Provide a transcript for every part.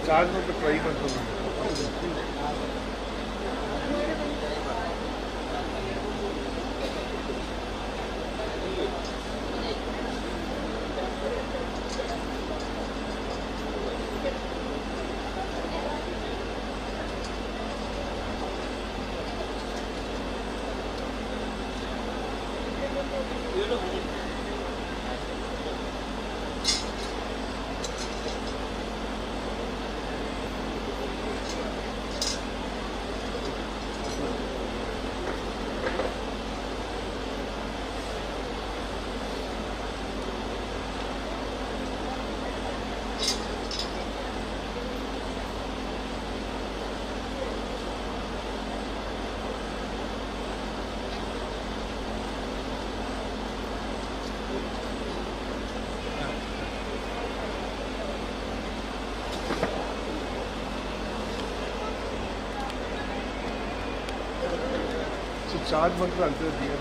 Charge में तो try करता हूँ। चार्ज मत रखते दिए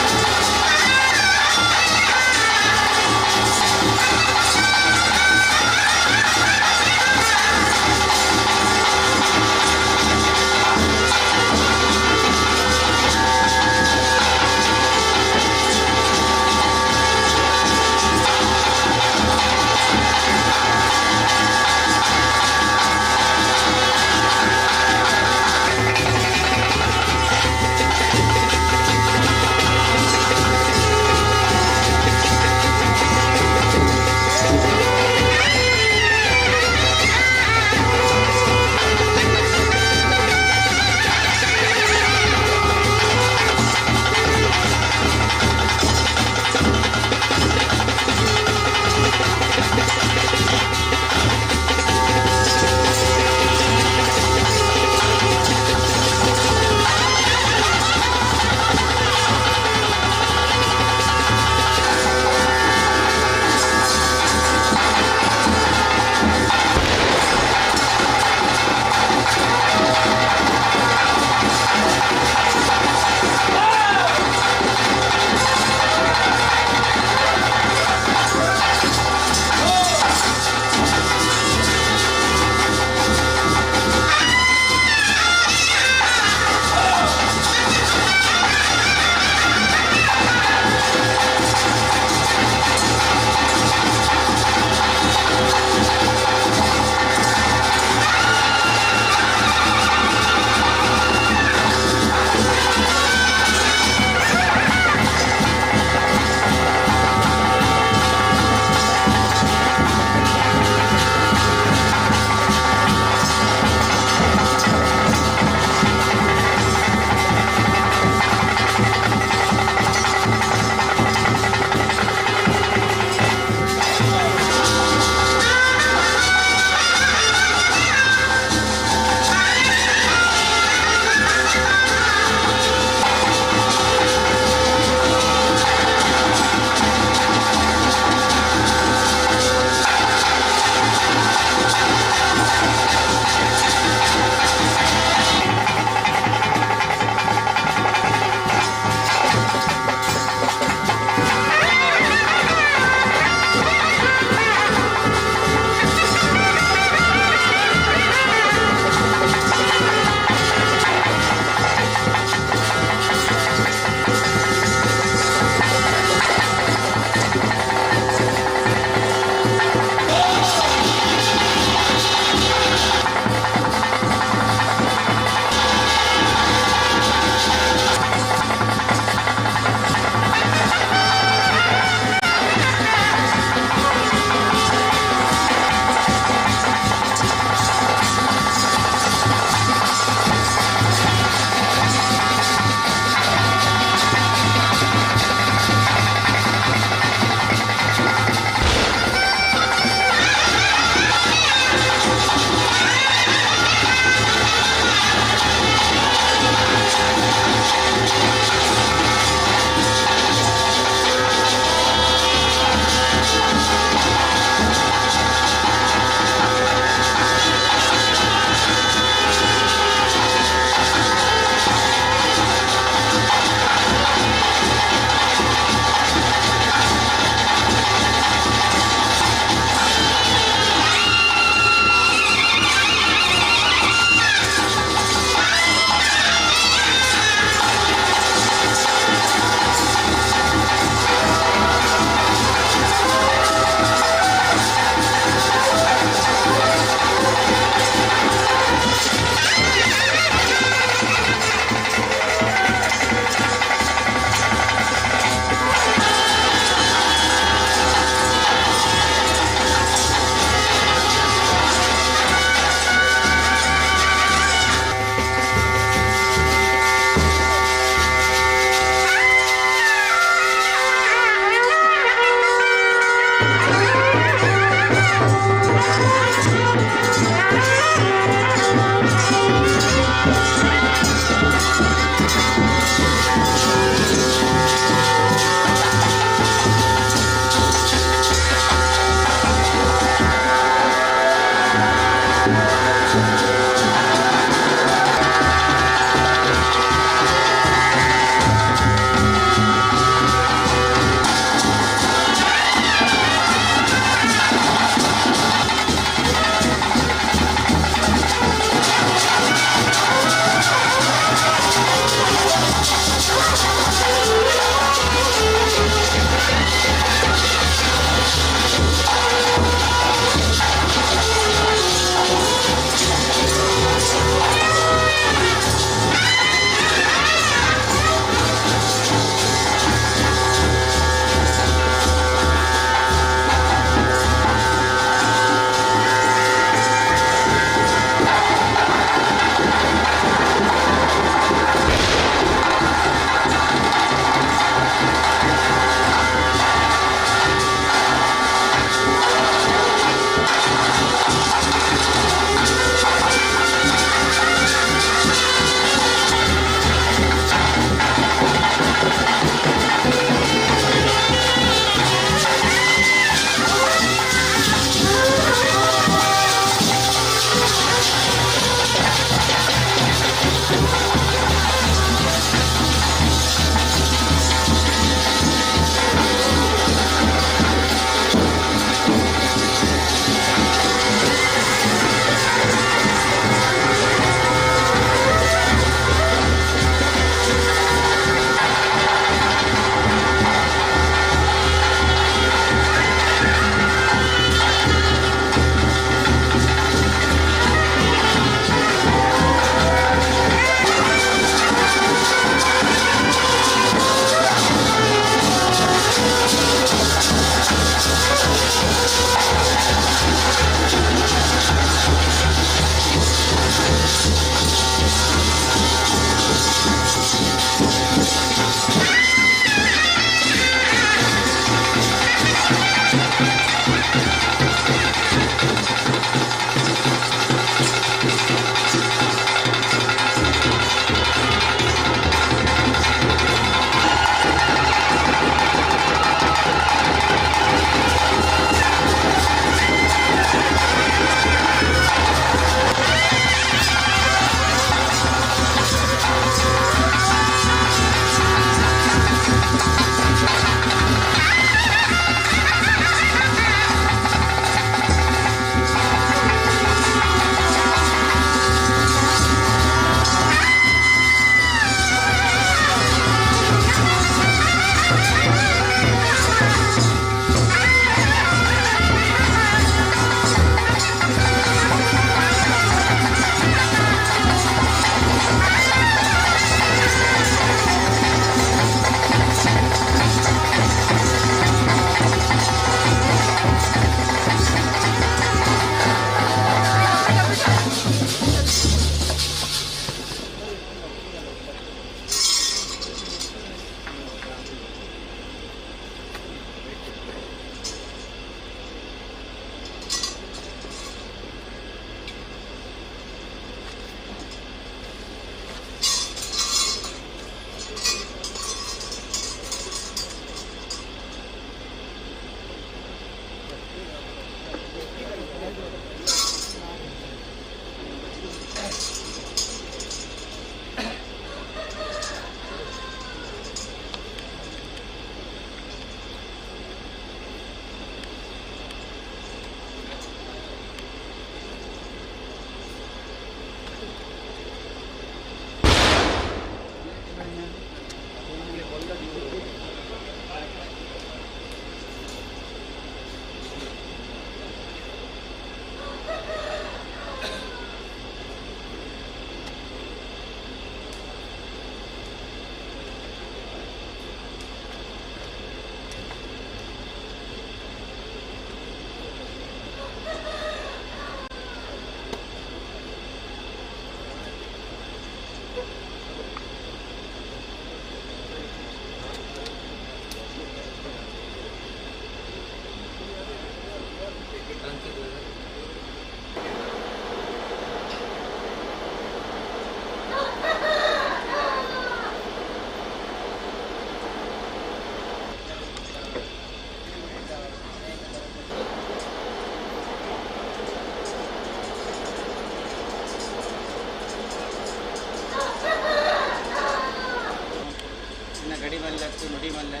ಮಾತು ನುಡಿ ಮಲ್ಲೆ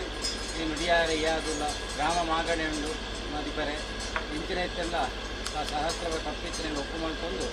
ಈ ನುಡಿಯಾರೆ ಯಾದುಲ್ಲ ಗ್ರಾಮ ಮಾಗಣೆ ಉಂಡು ಮದಿಪರೆ ಇಂಚಿನ ಇತ್ತೆಲ್ಲ ಆ ಸಹಸ್ರ ತಪ್ಪಿತ್ತಿನ ಒಪ್ಪು ಮಾಡ್ಕೊಂಡು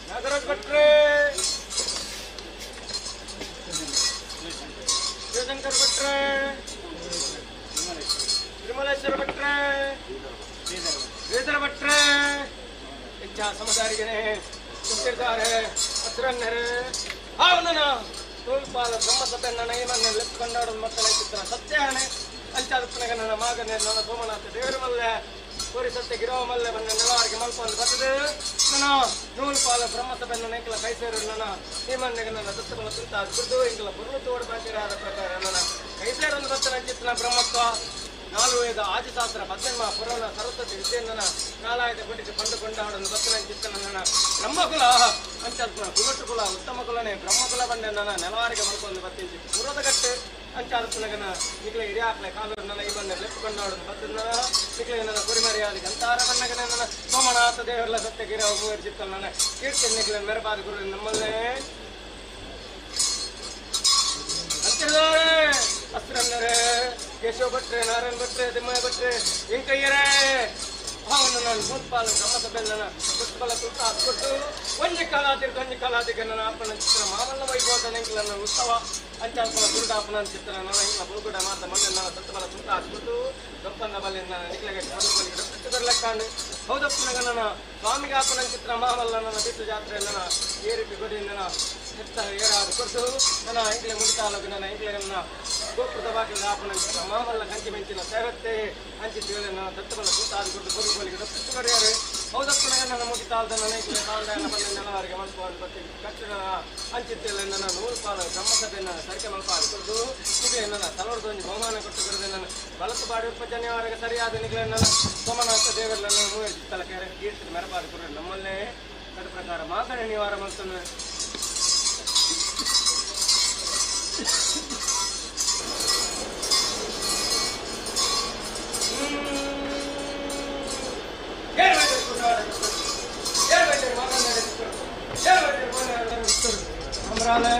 ನಾಗರಾಜ್ ಭಟ್ರೆ, ಶಿವಶಂಕರ್ ಭಟ್ರೆ, ತಿರುಮಲೇಶ್ವರ ಭಟ್ರೆ, ಶ್ರೀಧರ ಭಟ್ರೆ ಇಚ್ಛಾ ಸಮದಾರಿಗೆ ಕೊಟ್ಟಿದ್ದಾರೆ. ಹತ್ರನ್ನರೆ ಅವನ ತೋಲ್ಪಾಲ ಬ್ರಹ್ಮಸಭೆ ನನ್ನ ಏಮನ್ನೆ ಲೆಕ್ಕ ಕೊಂಡಾಡೋದು ಮಕ್ಕಳ ಚಿತ್ರ ಸತ್ಯಾನೆ ಅಂಚಾದಪ್ಪನಗ ನನ್ನ ಮಗನೇ ನನ್ನ ಸೋಮನಾಥ ದೇವರ ಮಲ್ಲೆ ಕೋರಿ ಸತ್ಯ ಗಿರೋ ಮಲ್ಲೆ ಬಂದ ನೆಲವಾರಿಗೆ ಮಲ್ಕೊಂಡು ಬರ್ತದೆ. ನನ್ನ ನೂಲ್ಪಾಲ ಬ್ರಹ್ಮಸಭೆ ನನ್ನ ಎಂಕಲ ಕೈ ಸೇರು ನನ್ನ ಏಮನ್ನೆಗ ನನ್ನ ದತ್ತಬಲ ತಿಂತ ದುಡ್ಡು ಎಂಕಲ ಬರುಳು ತೋಡು ಬಾಕಿರಾದ ಪ್ರಕಾರ ನನ್ನ ಕೈ ಸೇರನ್ನು ಬರ್ತನ ಚಿತ್ರ ಬ್ರಹ್ಮತ್ವ ನಾಲ್ಕು ವೇದ ಆದಿಶಾಸ್ತ್ರ ಪದ್ಮ ಪುರಾಣ ಸರಸ್ವತಿ ವಿದ್ಯೆಯನ್ನ ನಾಲಾಯದ ಕೊಟ್ಟಿಗೆ ಪಂಡು ಕೊಂಡಾಡನ್ನು ಬತ್ತನ ಚಿತ್ತನ ನನ್ನ ಬ್ರಹ್ಮಕುಲ ಅಂಚಾಲ್ಪುರ ಕುಲಟ್ಟು ಕುಲ ಉತ್ತಮ ಕುಲನೇ ಬ್ರಹ್ಮಕುಲ ಬಂಡೆ ನನ್ನ ನೆಲವಾರಿಗೆ ಮಲ್ಕೊಂಡು ಬತ್ತಿ ಪುರದ ಗಟ್ಟೆ ಅಂಚಾಲ್ಪುನಗನ ನಿಕ್ಲೆ ಹಿರಿಯಾಕ್ಲೆ ಕಾಲು ನನ್ನ ಈ ಬಂಡೆ ಲೆಕ್ಕ ಕೊಂಡಾಡನ್ನು ಬತ್ತನ ನಿಕ್ಲೆ ನನ್ನ ಕುರಿಮರಿಯಾದ ಗಂತಾರ ಬಣ್ಣಗನೆ ನನ್ನ ಸೋಮನಾಥ ದೇವರ ಸತ್ಯಗಿರ ಮೂವರು ಚಿತ್ತ ನನ್ನ ಕೀರ್ತಿ ನಿಕ್ಲೆ ಮೆರಬಾದ ಗುರು ನಮ್ಮಲ್ಲೇ ಅಂತಿದ್ದಾರೆ. ಅಸ್ತ್ರನ್ನರೇ ಕೇಶವ ಭಟ್ರೆ, ನಾರಾಯಣ ಭಟ್ರೆ, ತಿಮ್ಮಯ್ಯ ಭಟ್ರೆ, ವೆಂಕಯ್ಯರೇ ಅವನು ನಾನು ಮೂರ್ಪಾಲ ಬ್ರಹ್ಮಸಭೆಲ್ಲ ಪುಷ್ಪಲ ತುರ್ತ ಹಾಕ್ಕೊಟ್ಟು ಒಂಜಿ ಕಾಲಾದಿಗೆ ನನ್ನ ಅಪ್ಪನ ಚಿತ್ರ ಮಾಮಲ್ಲ ವೈಭವದ ನೆಂಕಲ ನನ್ನ ಉತ್ಸವ ಅಂಚಾಲ್ಪನ ದುರ್ಗಾಪನ ಚಿತ್ರ ನನ್ನ ಎಂಕಲ ಬುಲ್ಗುಡ ಮಾತ ಮೊನ್ನೆ ನನ್ನ ಸತ್ತಬಲ ತುರ್ತ ಹಾಕ್ಬಿಟ್ಟು ದಪ್ಪನ ಬಲ್ಲಿ ನನ್ನ ನಿಕ್ಲೆಗೆ ಬರ್ಲಕ್ಕಾಂಡು ಹೌದಪ್ಪನಾಗ ನನ್ನ ಸ್ವಾಮಿಗಾಪನ ಚಿತ್ರ ಮಾಮಲ್ಲ ನನ್ನ ಬಿಟ್ಟು ಜಾತ್ರೆ ನನ್ನ ಏರಿಪಿ ಗೊಡಿ ನನ್ನ ಎತ್ತ ಏರಾದು ಕೊಟ್ಟು ನನ್ನ ಎಂಕ್ಲೆ ಮುಗಿತಾಲೋಗಿ ನನ್ನ ಎಂಕ್ಲೆ ನನ್ನ ಗೋಪುರದ ಬಾಗಿಲ ಆಪನ ಚಿತ್ರ ಮಾಮಲ್ಲ ಕಂಚಿ ಮೆಂಚಿನ ಸೇವತ್ತೆ ಅಂಚಿತ್ತು ನನ್ನ ದತ್ತಬಲ ತುರ್ತ ಹಾಕಿ ಕೊಟ್ಟು ಗೋಲಿಗೆ ದತ್ತು ಕರೆಯಾರೆ ಹೌದಪ್ಪನಾಗ ನನ್ನ ಮುಗಿತಾಲ್ದ ನನ್ನ ಎಂಕ್ಲೆ ತಾಂಡನ ಬಂದ ನೆಲವಾರಿಗೆ ಮಲ್ಕೊಂಡು ಬರ್ತೀನಿ ಕಟ್ಟಿನ ಅಂಚಿತ್ತೆಲ್ಲ ನನ್ನ ನೂರು ಪಾಲ ಬ್ರಹ್ಮಸಭೆಯನ್ನು ಸರಿಕೆ ಮಲ್ಪಾಡಿಕೊಂಡು ನಿಗಲೆ ನನ್ನ ತಲವರ್ದೊಂದು ಬಹುಮಾನ ಕೊಟ್ಟು ಕರೆದೆ ನನ್ನ ಬಲತ್ತು ಬಾಡಿ ಉಪಜನ್ಯವರೆಗೆ ಸರಿಯಾದ ನಿಗಲೆ ನನ್ನ ಸೋಮನಾಥ ದೇವರ ಮೂವರು ಚಿತ್ತಲಕ್ಕೆ ಕೀರ್ತಿ ಮೆರಪಾಡಿಕೊಡ್ರೆ ನಮ್ಮಲ್ಲೇ ಕಡ ಪ್ರಕಾರ ಮಾಗಣೆ ನಿವಾರ ಮಾಡ್ತಾನೆ. ನಾಮರಾಲೆ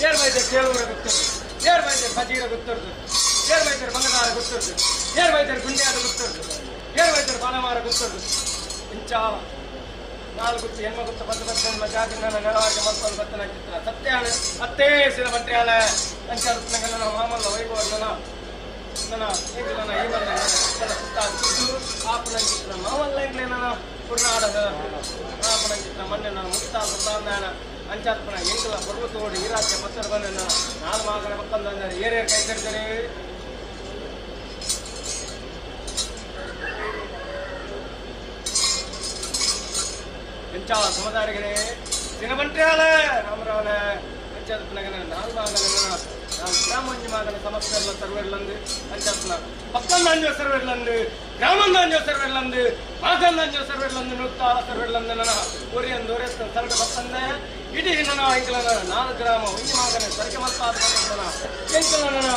ಏರ್ ಬೈದ್ರೆ ಕೇಳುವರ ಗೊತ್ತಿರ್ದು ಏರ್ ಬೈದ್ರೆ ಬಜೀರ ಗೊತ್ತಿರ್ದು ಏರ್ ಬೈದ್ರೆ ಬಂಗದಾರ ಗೊತ್ತಿರ್ದು ಏರ್ ಬೈದ್ರೆ ಗುಂಡ್ಯಾದ ಗೊತ್ತಿರ್ದು ಏರ್ ಬೈದ್ರೆ ಬಾಲಮಾರ ಗೊತ್ತಿರ್ದು ಇಂಚ ನಾಲ್ಕು ಹೆಣ್ಮ ಗೊತ್ತ ಬಂದ ಜಾಗ ನನ್ನ ನೆಲವಾರಿಗೆ ಮತ್ತೊಂದು ಬತ್ತನ ಚಿತ್ರ ಸತ್ಯಾಣ ಅತ್ತೇ ಸಿರ ಬಂಟ್ಯಾಳ ಅಂಚಾರ ನನ್ನ ಮಾಮಲ್ಲ ವೈಭವ ನನ್ನ ಈಗಲನ ಈವನ್ನ ಸುತ್ತಾಡ್ತಿದ್ದು ಆಪನ ಚಿತ್ರ ಮಾವಲ್ಲ ಇಂಗ್ಲೇ ನನ್ನ ಕುರ್ನಾಡದ ಆಪನ ಚಿತ್ರ ಮೊನ್ನೆ ನಾನು ಮುಗಿತಾ ಸುತ್ತಾಂದಾನ ಅಂಚಾತ್ಪನ ಎಂಕಲ ಪರ್ವತ ನೋಡಿ ಈ ರಾಜ್ಯ ಪತ್ತರ ಬಂದ ನಾನು ಮಗನ ಮಕ್ಕಂದ ಏರೇರು ಕೈ ಕಟ್ತಾರೆ ಎಂಚ ಸಮುದಾಯಗಳೇ ದಿನಬಂಟ್ಯಾಳ ರಾಮರಾವನ ಅಂಚಾತ್ಪನಗನ ನಾನು ಮಗನ గ్రామంజి మాగన సమస్యల సర్వేర్లందు అంచేస్తున్న పక్కనంజో సర్వేర్లందు గ్రామందంజో సర్వేర్లందు మాగందంజో సర్వేర్లందు నూక్తాల సర్వేర్లందు నన్న కొరియన్ దూరేస్తున్న సరగ బస్తందే ఇడి నన్న ఇంకలన 4 గ్రామ ఉంజి మాగన సరిక మల్పాద పక్కన ఇంకలన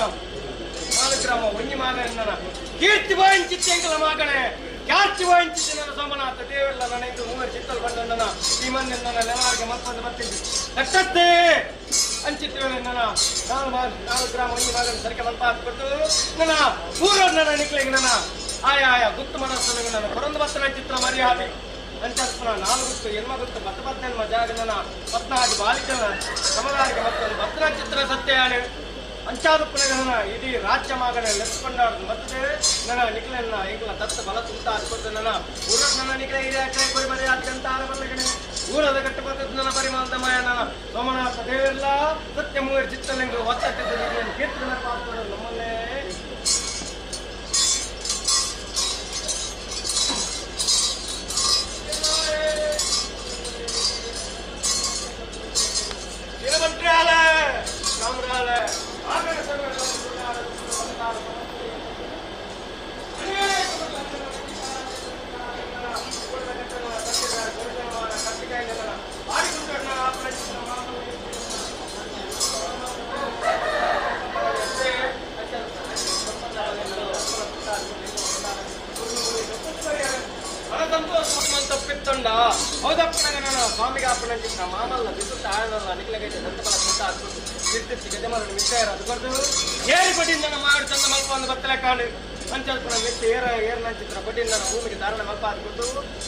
4 గ్రామ ఉంజి మాగన నన్న కీర్తి వాయించి ఇంకల మాగనే ಕ್ಯಾಚ್ ವಾయింಚಿದ ನನ್ನ ಸೋಮನಾಥ ದೇವಲ್ಲ ನನಗೆ 3 ಚಿತ್ತಲ್ ಬಂದನ ಈ ಮಂದಿ ನನ್ನ ನೆಲವಾರಿಗೆ ಮತ್ತೊಂದು ಬರ್ತಿದ್ದೆ ಕಟ್ಟತ್ತೆ ಅಂಚಿತ್ತೇವೆ ನನ್ನ 4 ಗ್ರಾಮ ಒಂಜಿ ಮಗನ ಸರಿಕೆ ಮಲ್ಪಾತ್ ಕೊಟ್ಟು ನನ್ನ ಊರ ನನ್ನ ನಿಕ್ಲಿಗೆ ನನ್ನ ಆಯಾ ಗುತ್ತು ಮನಸ್ಸು ನನ್ನ ಕೊರಂದು ಬತ್ತನ ಚಿತ್ರ ಮರ್ಯಾದೆ ಅಂಚಸ್ಪನ 4 ಗುತ್ತು ಹೆಣ್ಮ ಗುತ್ತು ಬತ್ತನ ಜಾಗ ನನ್ನ 14 ಬಾಲಿಕನ ಸಮುದಾಯಕ್ಕೆ ಮತ್ತೊಂದು ಬತ್ತನ ಚಿತ್ರ ಸತ್ಯಾಣೆ ಅಂಚಾದಪ್ಪನ ಇಡೀ ರಾಜ್ಯ ಮಗನ ಲೆಸ್ಕೊಂಡಾಡ್ದು ಮತ್ತೆ ನನ್ನ ನಿಕ್ಲನ್ನ ಈಗಲ ದತ್ತ ಬಲ ತುಂಟ ಹಾಕ್ಕೊಟ್ಟು ನನ್ನ ಊರದ ನನ್ನ ನಿಕ್ಲ ಹಿರಿಯ ಕೈ ಕೊರಿ ಬರೀ ಅತ್ಯಂತ ಆರಬಲ್ಲಗಣೆ ಊರದ ಕಟ್ಟು ಬರ್ತದ ನನ್ನ ಪರಿಮಾಣದ ಮಯ ನನ್ನ ಸೋಮನಾಥ ದೇವೆಲ್ಲ ಸತ್ಯ 3 ಚಿತ್ತಲಿಂಗ ಒತ್ತಟ್ಟಿದ್ದು ಕೀರ್ತನ ಪಾತ್ರ ನಮ್ಮಲ್ಲೇ ದಿನಬಂಟ್ಯಾಳ ರಾಮರಾಲ ತಪ್ಪಿತ್ತೊಂಡ ಹೌದಪ್ಪನಾಗ ನಾನು ಸ್ವಾಮಿಗೆ ಅಪ್ಪನ ಚಿತ್ರ ಮಾಮಲ್ಲ ಬಿಸುತ್ತ ಆಳನಲ್ಲ ನಿಕ್ಲಗೈತೆ ದಂತಬಲ ಸುತ್ತ ಹಾಕ್ಬಿಟ್ಟು ನಿರ್ದಿಷ್ಟ ಗಜಮರ ವಿಷಯ ಅದು ಬರ್ದು ಏರಿ ಬಡ್ಡಿಂದ ಮಾಡಿ ಚಂದ ಮಲ್ಪ ಒಂದು ಬತ್ತಲೆ ಕಾಡು ಅಂಚಲ್ಪನ ಮೆಚ್ಚಿ ಏರ್ನ ಚಿತ್ರ ಬಡ್ಡಿಂದ ಭೂಮಿಗೆ ಧಾರಣ ಮಲ್ಪ ಹಾಕ್ಬಿಟ್ಟು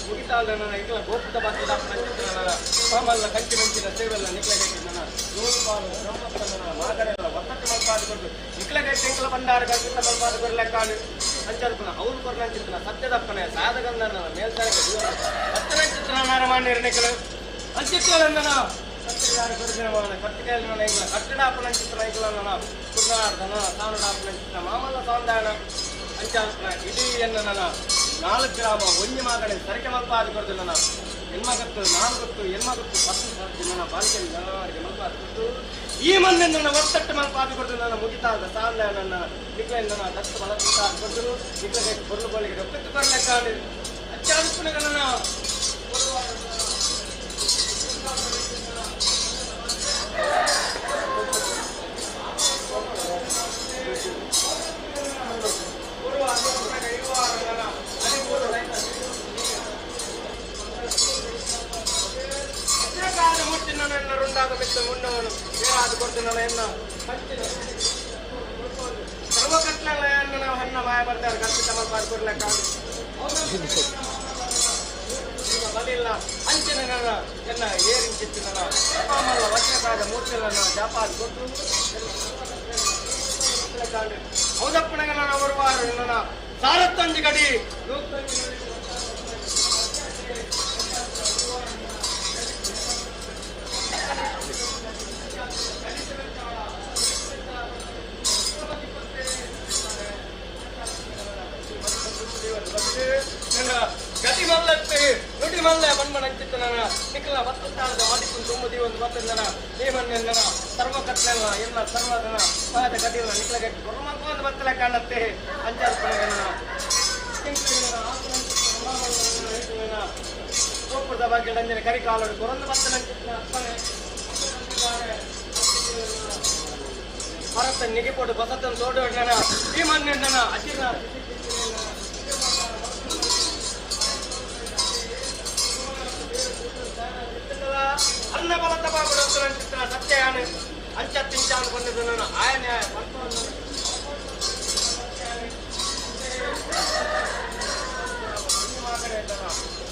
ಮುಗಿತಾಲ್ದ ನನ್ನ ಇಟ್ಲ ಗೋಪುತ ಬತ್ತದ ಅಪ್ಪನ ಚಿತ್ರ ನನ್ನ ಮಾಮಲ್ಲ ಕಂಚಿ ಮೆಂಚಿನ ಸೇವೆಲ್ಲ ನಿಕ್ಲಗೈತೆ ನನ್ನ 100 ಪಾಲು ಬ್ರಹ್ಮತ್ತ ನನ್ನ ಮಾಗರೆಲ್ಲ ಒತ್ತಕ್ಕೆ ಮಲ್ಪ ಹಾಕ್ಬಿಟ್ಟು ನಿಕ್ಲಗೈತೆ ಎಂಕಲ ಬಂಡಾರ ಗಂಟ ಮಲ್ಪ ಹಾಕ್ಬಿಡ್ಲೆ ಕಾಡು ಅಂಚಲ್ಪನ ಅವ್ರು ಕೊರ್ನ ಚಿತ್ರ ಸತ್ಯದಪ್ಪನೆ ಸಾಧಗಂಧನ ಮೇಲ್ಸಾರಿಗೆ ಬತ್ತನ ಚಿತ್ರ ನಾರಮಾನ್ಯರನಿಕಲು ಅಂಚಿತ್ತಲನ್ನ ಕಟ್ಟಿಗಾರ ಗುರುಜನವನ ಕಟ್ಟಿಗೆಯಲ್ಲಿ ನನ್ನ ಈಗ ಕಟ್ಟಡಾಪನ ಚಿತ್ರ ಈಗಲನ್ನ ಕುರ್ನಾರ್ದನ ಸಾನುಡಾಪನ ಚಿತ್ರ ಮಾಮಲ್ಲ ಸಾಂದಾಣ ಅಂಚಾಲ್ಪನ ಇಡೀ ಎನ್ನ ನನ್ನ 4 ಗ್ರಾಮ ಒಂಜಿ ಮಗನ ಸರಿಕೆ ಮಲ್ಪ ಆದಿಕೊಡ್ದು ನನ್ನ ಹೆಣ್ಮಗತ್ತು 4 ಗೊತ್ತು ಹೆಣ್ಮಗತ್ತು 10 ಸಾಧ್ಯ ನನ್ನ ಬಾಲ್ಯದಲ್ಲಿ ನನವರಿಗೆ ಮಲ್ಪ ಆದಿಕೊಟ್ಟು ಈ ಮಂದಿ ನನ್ನ ಒತ್ತಟ್ಟು ಮಲ್ಪ ಆದಿಕೊಡ್ದು ನನ್ನ ಮುಗಿತಾದ ಸಾಂದ ನನ್ನ ನಿಕ್ಲೆಯಲ್ಲಿ ನನ್ನ ದತ್ತ ಬಲ ತುಂಟ ಆದಿಕೊಟ್ಟು ನಿಕ್ಲೆಗೆ பொருள் ಬೋಳಿಗೆ ರೊಕ್ಕತ್ತು ಕೊಡ್ಲೆಕ್ಕಾಡು ಅಂಚಾಲ್ಪನ ನನ್ನ ಮುಂಡವನು ಏನಾದ್ರು ಕೊಡ್ತು ನನ್ನ ಹೆಣ್ಣ ಸರ್ವಕಟ್ಲ ನಾವು ಹೆಣ್ಣ ಮಾಯ ಬರ್ತಾರೆ ಕರ್ಪಿತ ಮಾಡ್ಕೊಡ್ಲೆಕ್ಕ ಬಲಿಲ್ಲ ಅಂಚಿನ ನನ್ನ ಎನ್ನ ಏರಿಂಚಿತ್ತು ನನ್ನ ಮಾಮಲ್ಲ ವಚನಕಾದ ಮೂರ್ತಿಗಳನ್ನು ಜಾಪಾದ ಕೊಟ್ಟು ಹೌದಪ್ಪನಾಗ ನನ್ನ ಬರುವಾರು ನನ್ನ ಸಾರತ್ತಂಜಿ ಗಡಿ ಗತಿ ಮಲ್ಲತ್ತೆ ನುಡಿ ಮಲ್ಲ ಬಣ್ಮಣ ಅಂಚಿತ್ತು ನನ್ನ ನಿಖಲ ಬತ್ತಾಳದ ಮಾಡಿಕೊಂಡು ತುಂಬದಿ ಒಂದು ಬತ್ತಂದನ ದೇವನ್ನ ಸರ್ವಕತ್ಲೆಲ್ಲ ಎಲ್ಲ ಸರ್ವದನ ಪಾದ ಗತಿಯಲ್ಲ ನಿಖಲ ಗಟ್ಟಿ ಕೊರಮಕ್ಕ ಒಂದು ಬತ್ತಲೆ ಕಾಣತ್ತೆ ಅಂಚಾರ್ಪಣೆಗನ ಸೋಪುರದ ಬಗ್ಗೆ ಅಂಜನ ಕರಿಕಾಲೋಡು ಕೊರಂದು ಬತ್ತನ ಅಪ್ಪನೆ ಭಾರತ ನಿಗಿಪೋಡು ಬಸತ್ತನ್ನು ತೋಡೋಣ ಈ ಮಣ್ಣಿನ ಅಜಿನ ಅನ್ನ ಬಲದ ಬಂದದ್ದು ನಾನು ಆಯನ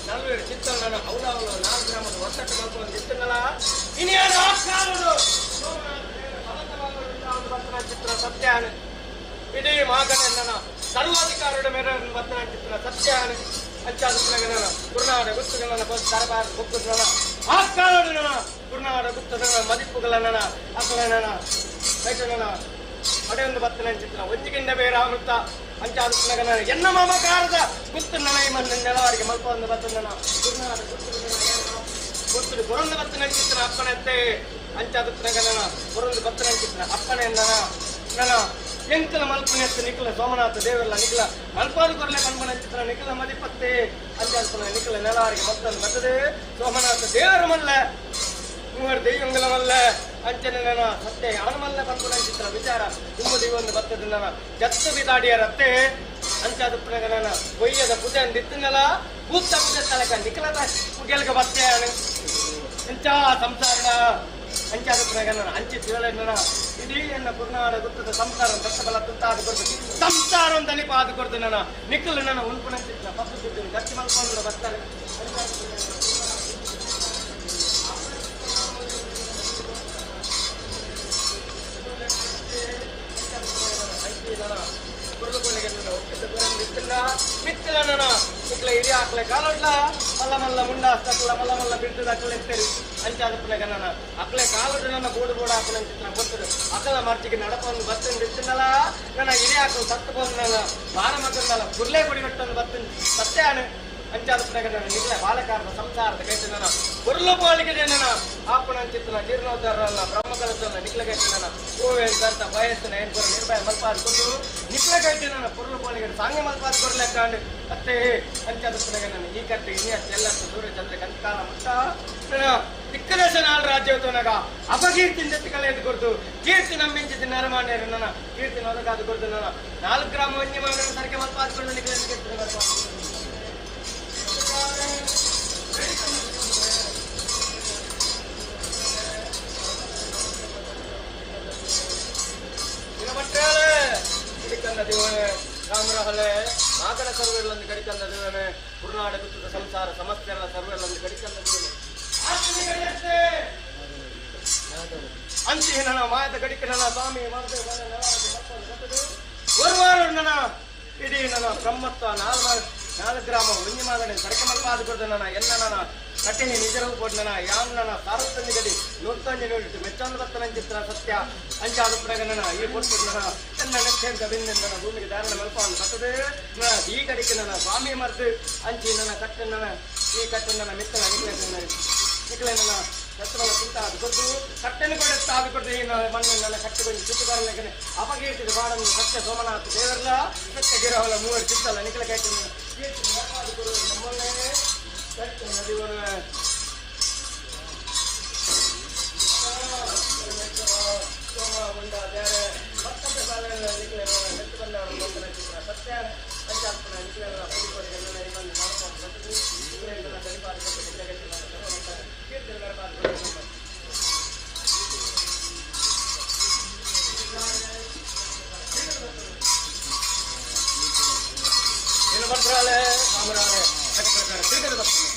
ನಲ್ವೇರು ಚಿತ್ತ ನಾನು ಅವಲವಲು 4 ಗ್ರಾಮದ ಒತ್ತಟ್ಟು ಕಲ್ಕೊಂಡು ಇತ್ತನಲ್ಲ ಇನ್ನೇನು ಆಗ್ತಾರದು ಚಿತ್ರ ಸತ್ಯಾನ ಇಡೀ ಮಾಗನ ಸರ್ವಾಧಿಕಾರಿയുടെ ಮೇಲೆ ಬರ್ತನ ಚಿತ್ರ ಸತ್ಯಾನ ಅಂಚಾದ ಗುರುನಾಡ ಗುತ್ತುಗಳನ್ನ ದರಬಾರ ಗುತ್ತುಗಳನ್ನ ಆ ಕಾಲದ ಗುರುನಾಡ ಗುತ್ತುಗಳ ಮದಿಪ್ಪುಗಳನ್ನ ಅಸಲನ ಕೈಟನ ಅಡೆಯೊಂದು ಬರ್ತನ ಚಿತ್ರ ಒಂಜಿಗಿಂದ ಬೇರೆ ಆಗುತ್ತಾ ಅಂಚಾದ ಎನ್ನ ಮಮಕಾರದ ಗುತ್ತು ನನಗೆ ನೆಲವಾರಿಗೆ ಮಲ್ಪ ಒಂದು ಬರ್ತನ ಗುರುನಾಡ ಗುತ್ತುಗಳು ಗುರಂದ ಬರ್ತನ ಚಿತ್ರ ಅಪ್ಪನತ್ತೆ ಅಂಚಾದ ಗುರಂದ ಬರ್ತನ ಚಿತ್ರ ಅಪ್ಪನೆ ನನ್ನ ಎಂಕಲ ಮಲ್ಪನೆತ್ತು ನಿಖಲ ಸೋಮನಾಥ ದೇವರಲ್ಲ ನಿಖಲ ಮಲ್ಪಾದು ಕೊರಲೆ ಕಣ್ಮನ ಚಿತ್ರ ನಿಖಲ ಮದಿಪತ್ತೆ ಅಂಚಾಲ್ಪನ ನಿಖಲ ನೆಲವಾರಿಗೆ ಮತ್ತೊಂದು ಬರ್ತದೆ ಸೋಮನಾಥ ದೇವರ ಮಲ್ಲ ಮೂವರು ದೈವಂಗಲ ಮಲ್ಲ ಅಂಚನೆ ಸತ್ಯ ಅವನ ಮಲ್ಲ ಕಣ್ಮನ ಚಿತ್ರ ವಿಚಾರ ತುಂಬದಿ ಒಂದು ಬರ್ತದೆ ಜತ್ತು ಬಿದಾಡಿಯ ರತ್ತೆ ಅಂಚಾದ ಒಯ್ಯದ ಪೂಜೆ ಅಂದಿತ್ತನಲ್ಲ ಕೂತ ಪೂಜೆ ತಲಕ ನಿಖಲದ ಕುಗೆಲ್ಗ ಬತ್ತೆ ಎಂಚ ಸಂಸಾರಣ ಅಂಚಾದ ಅಂಚಿ ತಿಳನ ಇಡೀ ಎನ್ನ ಗುರುನಾಡ ಗುತ್ತದ ಸಂಸಾರ ದತ್ತಬಲ ತುತ್ತಾದ ಕೊಡ್ಬೇಕು ಸಂಸಾರ ಒಂದು ಅಲಿಪ ಆದ ಕೊಡ್ದು ನಿಖಲ್ ನನ್ನ ಉಲ್ಪನ ಚಿತ್ರ ಪಪ್ಪು ಸಿದ್ದು ಗಟ್ಟಿ ಮಲ್ಕೊಂಡು ಬರ್ತಾರೆ ಇಟ್ಲ ಹಿರಿಯ ಹಾಕ್ಲೆ ಕಾಲೊಡ್ಲ ಮಲ್ಲ ಮಲ್ಲ ಮುಂಡ ಹಸ್ತಕ್ಲ ಮಲ್ಲ ಮಲ್ಲ ಬಿಡ್ತದ ಅಕ್ಲೆ ಎತ್ತರಿ ಅಂಚಾದ ಅಕ್ಲೆ ಕಾಲೊಡ್ಡು ನನ್ನ ಬೋಡು ಬೋಡ ಹಾಕಲ ಚಿತ್ರ ಗೊತ್ತದು ಅಕಲ ಮಾರ್ಚಿಗೆ ನಡಪೊಂದು ಬತ್ತಂದು ಇತ್ತನಲ್ಲ ನನ್ನ ಹಿರಿಯ ಹಾಕಲು ಸತ್ತು ಬಂದನಲ್ಲ ಬಾರ ಮಗನಲ್ಲ ಗುರ್ಲೆ ಗುಡಿ ಕಟ್ಟೊಂದು ಬತ್ತಂದು ಸತ್ಯಾನೆ ಅಂಚಾದ ನಿಖಲ ಬಾಲಕಾರದ ಸಂಸಾರದ ಕೈತನ ಗುರ್ಲು ಪಾಲಿಗೆ ಆಪಣ ಚಿತ್ರನ ಜೀರ್ಣೋದ್ಧಾರಲ್ಲ ಬ್ರಹ್ಮಕಲಸಲ್ಲ ನಿಖಲ ಕೈತನ ಓವೆ ಕರ್ತ ಬಯಸ್ಸನ ಏನ್ಕೊರ ನಿರ್ಭಯ ಮಲ್ಪಾದ ಕೊಟ್ಟು ನಿಖಲ ಕೈತನ ಪುರ್ಲು ಪಾಲಿಗೆ ಸಾಂಗೆ ಮಲ್ಪಾದ ಕೊರ್ಲೆಕ್ಕಾಂಡು ಅತ್ತೆ ಅಂಚಾದ ಈ ಕಟ್ಟೆ ಇನ್ನಿಯಷ್ಟು ಎಲ್ಲಷ್ಟು ಸೂರ್ಯಚಂದ್ರ ಕಂಕಾಲ ಮುಟ್ಟ ತಿಕ್ಕದೇಶ ನಾಲ್ ರಾಜ್ಯವತನಗ ಅಪಕೀರ್ತಿಯಿಂದ ತಿಕ್ಕಲೆದ್ದು ಕೊಡ್ತು ಕೀರ್ತಿ ನಂಬಿಂಚಿದ ನರಮಾನ್ಯರು ನನ್ನ ಕೀರ್ತಿ ನೊದಗಾದ ಕೊಡ್ತು 4 ಗ್ರಾಮ ವನ್ಯ ಮಾಡಿದ ಸರಕೆ ಮಲ್ಪಾದ ಕೊಡ್ದು ನಿಖಲ ರಾಮರಹಲೆ ಮಾಗಡ ಸರ್ವೆಲ್ಲೊಂದು ಕಡಿಕಂದ ದೇವನೇ ಗುರುನಾಡ ಗುತ್ತದ ಸಂಸಾರ ಸಮಸ್ಯೆ ಎಲ್ಲ ಸರ್ವೆಲ್ಲೊಂದು ಕಡಿಕಂದ ದೇವನೇ ಅಂತಿಹ ನನ್ನ ಮಾಯದ ಗಡಿಕೆ ನನ್ನ ಸ್ವಾಮಿ ನನ್ನ ಇಡೀ ನನ್ನ ಬ್ರಹ್ಮತ್ವ 4 ಗ್ರಾಮ ಒಂಜಿ ಮಾದನೆ ಸರಕೆ ಮಲ್ಪಾದ ಕೊಡ್ದ ನನ್ನ ಎನ್ನ ನನ್ನ ಕಟ್ಟಿನಿ ನಿಜರವು ಕೊಡ್ ನನ್ನ ಯಾನ್ ನನ್ನ ಸಾರತ್ತಂಜಿ ಗಡಿ ನೂರ್ತಂಜಿ ನೋಡಿಟ್ಟು ಮೆಚ್ಚೊಂದು ಬರ್ತನ ಚಿತ್ರ ಸತ್ಯ ಅಂಚಾದ ಪ್ರಗಣನ ಈ ಕೊಟ್ಟು ನನ್ನ ಎನ್ನ ನೆಚ್ಚೆಂತ ಬಿಂದ ನನ್ನ ಭೂಮಿಗೆ ಧಾರಣ ಮಲ್ಪವನ್ನು ಬರ್ತದೆ ಈ ಕಡಿಕೆ ನನ್ನ ಸ್ವಾಮಿ ಮರ್ದು ಅಂಚಿ ನನ್ನ ಕಟ್ಟೆ ಈ ಕಟ್ಟೆ ನನ್ನ ಮಿತ್ತನ ನಿಖಲೆ ನನ್ನ ಸತ್ವಲ ಚಿಂತ ಅದು ಕೊಟ್ಟು ಕಟ್ಟೆನ ಕೊಡುತ್ತಾ ಅದು ಕೊಟ್ಟು ಈ ಮಣ್ಣು ನನ್ನ ಕಟ್ಟೆ ಬಂದು ಸುತ್ತು ಬರಲಿಕ್ಕೆ ಅಪಕೀರ್ತಿದ ಬಾಡನ್ನು ಸತ್ಯ ಸೋಮನಾಥ ದೇವರಲ್ಲ ಸತ್ಯ ಗಿರಹಲ 3 ಚಿತ್ತಲ್ಲ ನಿಖಲ ಕೈತೆ ನಮ್ಮನ್ನೇ ನದಿವನ ಸೋಮ ಮುಂಡ ಬೇರೆ ಮತ್ತೊಂದು ಕಾಲ ನಿಖಲೆ ನೆಟ್ಟು ಬಂದ ಚಿತ್ರ ಸತ್ಯ ಪಂಚಾತ್ಮನ ನಿಖಲೆ ಏನು ಬರ್ತಾಳೆ ರಾಮರಾಳೆ ಕಟ್ಟಿ ಪ್ರಕಾರ ತಿರುಗದ ಬರ್ತಾನೆ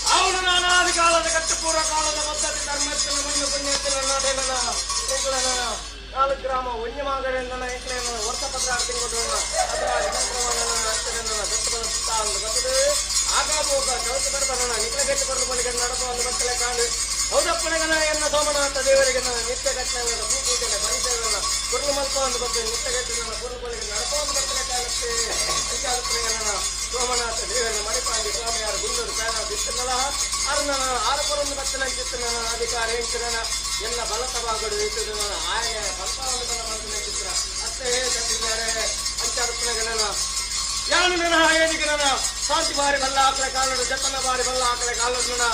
అవును నానాది కాలದ కట్టుపూర కాలದ పద్ధతి ధర్మస్థల ಮಣ್ಣು ಪುಣ್ಯತಿಲ ನಾಡೆನ ಎಂಕಲನ ನಾಲ್ಕು ಗ್ರಾಮ ವನ್ಯಮಾಗರೆಂದನ ಎಂಕಲನ ವರ್ಷ ಪತ್ರ ತಿಂಗೊಟ್ಟನ ಅದರಾಗಿ ಸಂಕ್ರಮಣನ ಅಷ್ಟರನ್ನ ದತ್ತಪದ ಸುತ್ತಾಂದು ಬತ್ತದೆ ಆಗಾಬೋಗ ಚೌಕ ಬರಬರನ ನಿಕಲಗೆಟ್ಟು ಬರಬಲಿಗೆ ನಡೆಸುವಂದು ಮಕ್ಕಳ ಕಾಂಡು ಹೌದಪ್ಪನಗನ ಎನ್ನ ಸೋಮನಾಥ ದೇವರಿಗೆ ನಿತ್ಯ ಘಟನೆಗಳ ಪೂಜೆಗಳ ಪರಿಚಯಗಳನ್ನ ಕುರುಳು ಮಲ್ಪವನ್ನು ಬರ್ತದೆ ನಿತ್ಯಗಟ್ಟಿನ ಕುರುಳುಗಳಿಗೆ ನಡೆಸುವಂದು ಮಕ್ಕಳ ಕಾಲಕ್ಕೆ ಅಂಚಾದಪ್ಪನಗನ ಸೋಮನಾಥ ದೇವರ ಮಣಿಪಾಂಡಿ ಸ್ವಾಮಿಯಾರು ಗುಂಡೂರು ಪ್ಯಾನ ಬಿತ್ತನಲ ಅರ್ನನ ಆರಪರೊಂದು ಬತ್ತನಂಚಿತ್ತನ ಅಧಿಕಾರ ಎಂಕರನ ಎಲ್ಲ ಬಲತವಾಗಡು ಇತ್ತು ಆಯ ಬಲಪವನ್ನು ಬಲ ಮಾಡ್ತಾನೆ ಚಿತ್ರ ಅಷ್ಟೇ ತಂದಿದ್ದಾರೆ ಅಂಚಾದಪ್ಪನಗನ ಯಾನು ನನ್ನ ಏನಿಗೆ ನನ್ನ ಶಾಂತಿ ಬಾರಿ ಬಲ್ಲ ಆಕಳೆ ಕಾಲಡು ಜತನ ಬಾರಿ ಬಲ್ಲ ಆಕಳೆ ಕಾಲಡು ನನ್ನ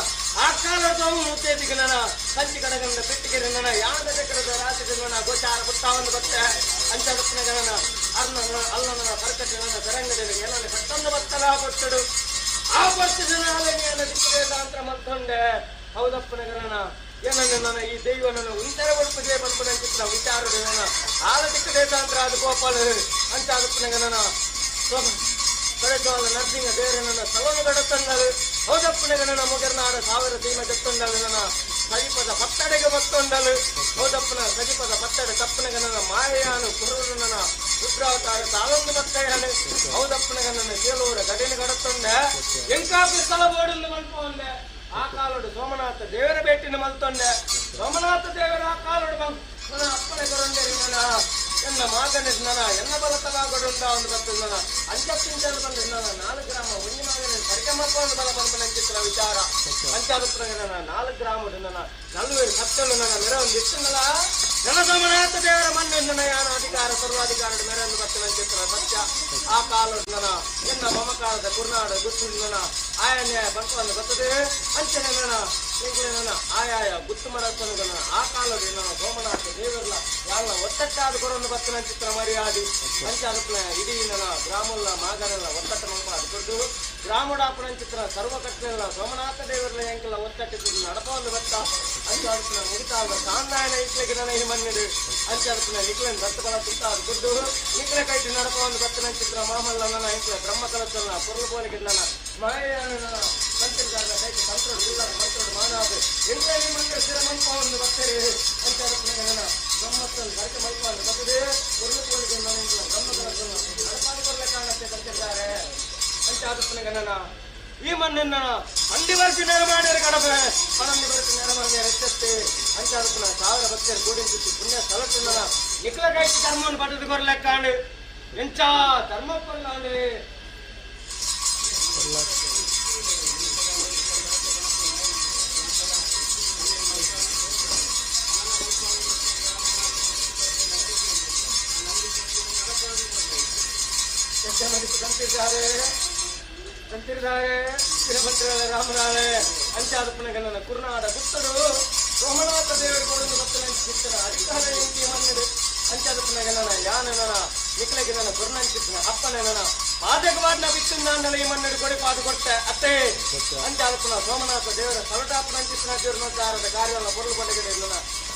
ಆ ಕಾಲಡು ಮುತ್ತೇದಿಗೆ ನನ್ನ ಸಂಚಿ ಕಡಗಂಡ ಪೆಟ್ಟಿಗೆ ನನ್ನ ಯಾನ ಚಕ್ರದ ರಾತ್ರಿ ನನ್ನ ಗೋಚಾರ ಬುತ್ತಾವನ್ನು ಬತ್ತೆ ಅಂಚಾದಪ್ಪನ ಗಣನ ಅಲ್ಲನ ಕರ್ಕಟ್ಟಿ ನನ್ನ ಸರಂಗದಲ್ಲಿ ಎಲ್ಲ ಕಟ್ಟೊಂದು ಬತ್ತಲ ಕೊಟ್ಟಡು ಆ ವರ್ಷದ ದಿಕ್ಕೇತಾಂತರ ಮತ್ತೊಂಡೆ ಹೌದಪ್ಪನ ಗಣನ ಏನನ್ನ ನನ್ನ ಈ ದೈವ ನನ್ನ ಉಂಟರ ಒಳಪಗೆ ಬಂಪನಂಚಿತ್ರ ವಿಚಾರದ ನನ್ನ ಆಲ ದಿಕ್ಕೇತಾಂತರ ಅದು ಗೋಪಾಲ ಅಂಚಾದಪ್ಪನ ಗಣನ ಕಡೆಜೋಳ ನರಸಿಂಹ ದೇವರನ್ನ ಸಲನು ಗಡತಂಡಲು ಹೌದಪ್ಪನಗನ ಮುಗರ್ನಾಡ ಸಾವಿರ ಸೀಮ ಜತ್ತೊಂಡಲು ನನ್ನ ಸಜಿಪದ ಪತ್ತಡೆಗೆ ಬತ್ತೊಂಡಲು ಹೌದಪ್ಪನ ಸಜಿಪದ ಪತ್ತಡೆ ತಪ್ಪನಗನ ಮಾಯೆಯಾನು ಕುರುರನ ರುದ್ರಾವತಾರ ತಾಳೊಂದು ಬತ್ತಯ್ಯಾನು ಹೌದಪ್ಪನಗನ ಕೇಳುವರ ಗಡಿನ ಗಡತೊಂಡೆ ಎಂಕಾಪಿ ಸ್ಥಳ ಬೋಡನ್ನು ಮಲ್ಪೊಂಡೆ ಆ ಕಾಲೋಡು ಸೋಮನಾಥ ದೇವರ ಭೇಟಿನ ಮಲ್ತೊಂಡೆ ಸೋಮನಾಥ ದೇವರ ಆ ಕಾಲೋಡು ನನ್ನ ಅಪ್ಪನೆ ಕೊರೊಂಡೇರಿ ನನ್ನ ಎನ್ನ ಮಾಗನ ಎನ್ನ ಬಲತವಾಗಡುಂಟ ಒಂದು ಬರ್ತದ ಅಂಚಪ್ಪಿಂಚಲು ಬಂದ ನಾಲ್ಕು ಗ್ರಾಮ ಒಂಜಿ ಮಾಗನ ಪರಿಕಮಪ್ಪ ಒಂದು ಬಲ ಬಂಪನ ಚಿತ್ರ ವಿಚಾರ ಅಂಚಾದಪ್ಪನ ನಾಲ್ಕು ಗ್ರಾಮಡು ನನ್ನ ನಲ್ವೇರು ಸತ್ತಲು ನನ್ನ ಮೆರವೊಂದು ಇಟ್ಟನಲ್ಲ ನನ್ನ ಸೋಮನಾಥ ದೇವರ ಮಣ್ಣು ನನ್ನ ಯಾನ ಅಧಿಕಾರ ಸರ್ವಾಧಿಕಾರದ ಮೆರವೊಂದು ಬರ್ತನ ಚಿತ್ರ ಸತ್ಯ ಆ ಕಾಲಡು ನನ್ನ ಎನ್ನ ಮಮಕಾಲದ ಕುರ್ನಾಡು ಗುತ್ತು ನನ್ನ ಆಯನ್ಯ ಬಂಪವನ್ನು ಬರ್ತದೆ ಅಂಚನೆ ನನ್ನ ನನ್ನ ಆಯಾಯ ಗುತ್ತು ಮರತ್ತನು ಆ ಕಾಲಡು ನನ್ನ ಸೋಮನಾಥ ದೇವರಲ್ಲ ಯಾಳ ಒತ್ತಟ್ಟಾದ ಕೊರೊಂದು ಬತ್ತನ ಚಿತ್ರ ಮರ್ಯಾದೆ ಅಂಚಾದಪ್ಪನ ಇಡೀ ನನ್ನ ಗ್ರಾಮಲ್ಲ ಮಾಗನೆಲ್ಲ ಒತ್ತಟ್ಟ ಮಲ್ಪ ಅದು ಕೊಟ್ಟು ಗ್ರಾಮಡಾಪನ ಚಿತ್ರ ಸರ್ವ ಕಟ್ಟನೆಲ್ಲ ಸೋಮನಾಥ ದೇವರಲ್ಲ ಎಂಕೆಲ್ಲ ಒತ್ತಟ್ಟಿದ್ದು ನಡಪವನ್ನು ಬತ್ತ ಅಂಚಾದಪ್ಪನ ಮುಗಿತಾದ ಸಾಂದಾಯನ ಇಟ್ಲಿಗೆ ನನ್ನ ಈ ಮಣ್ಣಿಡು ಅಂಚಾದಪ್ಪನ ನಿಕ್ಲೆನ್ ದತ್ತಬಲ ತುತ್ತ ಅದು ಕೊಟ್ಟು ನಿಕ್ಲೆ ಕೈಟಿ ನಡಪವನ್ನು ಬತ್ತನ ಚಿತ್ರ ಮಾಮಲ್ಲ ನನ್ನ ಎಂಕೆಲ ಬ್ರಹ್ಮ ಕಲಸಲ್ಲ ಪೊರ್ಲು ಪೋಲಿಗೆ ನನ್ನ ಮಾಯನ ಸಂತಿರ್ಗಾರ ಕೈಟಿ ತಂತ್ರೋಡು ಇಲ್ಲದ ಮಂತ್ರೋಡು ಮಾನಾದು ಎಂಕೆ ಈ ಮಣ್ಣಿನ ಸ್ಥಿರ ಮಂಪವನ್ನು ಬತ್ತರೆ ಅಂಚಾದಪ್ಪನ ನನ್ನ ಬ್ರಹ್ಮಸ್ಥನ್ನು ಕರೆಕೆ ಮಲ್ಪವನ್ನು ಬತ್ತದೆ ಪೊರ್ಲು ಪೋಲಿಗೆ ನನ್ನ ಎಂಕೆಲ ಬ್ರಹ್ಮ ಕಲಸಲ್ಲ ನಡಪಾದಿ ಕೊರಲೆ ಕಾರಣಕ್ಕೆ ತಂತಿರ್ತಾರೆ ಅಂಚಾದಪ್ಪನ ಈ ಮಣ್ಣನ್ನ ಅಂಡಿ ಬರ್ಸಿ ನೇರ ಮಾಡ್ಯಾರ ಕಡಪೆ ಪಣಂದಿ ಬರ್ಸಿ ನೇರ ಮಾಡ್ಯಾರ ಎಷ್ಟತ್ತೆ ಅಂಚಾದಪ್ಪನ ಸಾವಿರ ಭಕ್ತರು ಕೂಡಿಸಿ ಪುಣ್ಯ ಸ್ಥಳಕ್ಕೆ ನಿಖಲ ಕೈತಿ ಧರ್ಮವನ್ನು ಪಟ್ಟದು ಕೊರಲೆಕ್ಕಾಂಡು ಎಂಚ ಧರ್ಮಪ್ಪಲ್ಲಾಂಡು ತಂತಿರ್ತಾರೆ ಸ್ಥಿರಭದ್ರಳೆ ರಾಮರಾಳೆ ಅಂಚಾದಪ್ಪನ ಕುರ್ನಾಡ ಗುತ್ತಡು ಸೋಮನಾಥ ದೇವರು ಕೊಡಲು ಬತ್ತನ ಚಿತ್ತನ ಅಧಿಕಾರ ಎಂಕಿ ಮನ್ನಿಡು ಅಂಚಾದಪ್ಪನ ಯಾನ ನಿಕ್ಲೆಗೆ ನನ್ನ ಕುರ್ನಂಚಿತ್ತನ ಅಪ್ಪನ ಪಾದಕ ಮಾಡ್ನ ಬಿತ್ತು ನಾನು ಈ ಮನ್ನಿಡು ಕೊಡಿ ಪಾದ ಕೊಟ್ಟೆ ಅತ್ತೆ ಅಂಚಾದಪ್ಪನ ಸೋಮನಾಥ ದೇವರ ಸಲಟಾಪನಂಚಿತ್ತನ ಜೀರ್ಣೋದ್ಧಾರದ ಕಾರ್ಯವನ್ನು ಪೊರ್ಲು ಪಡೆಗಡೆ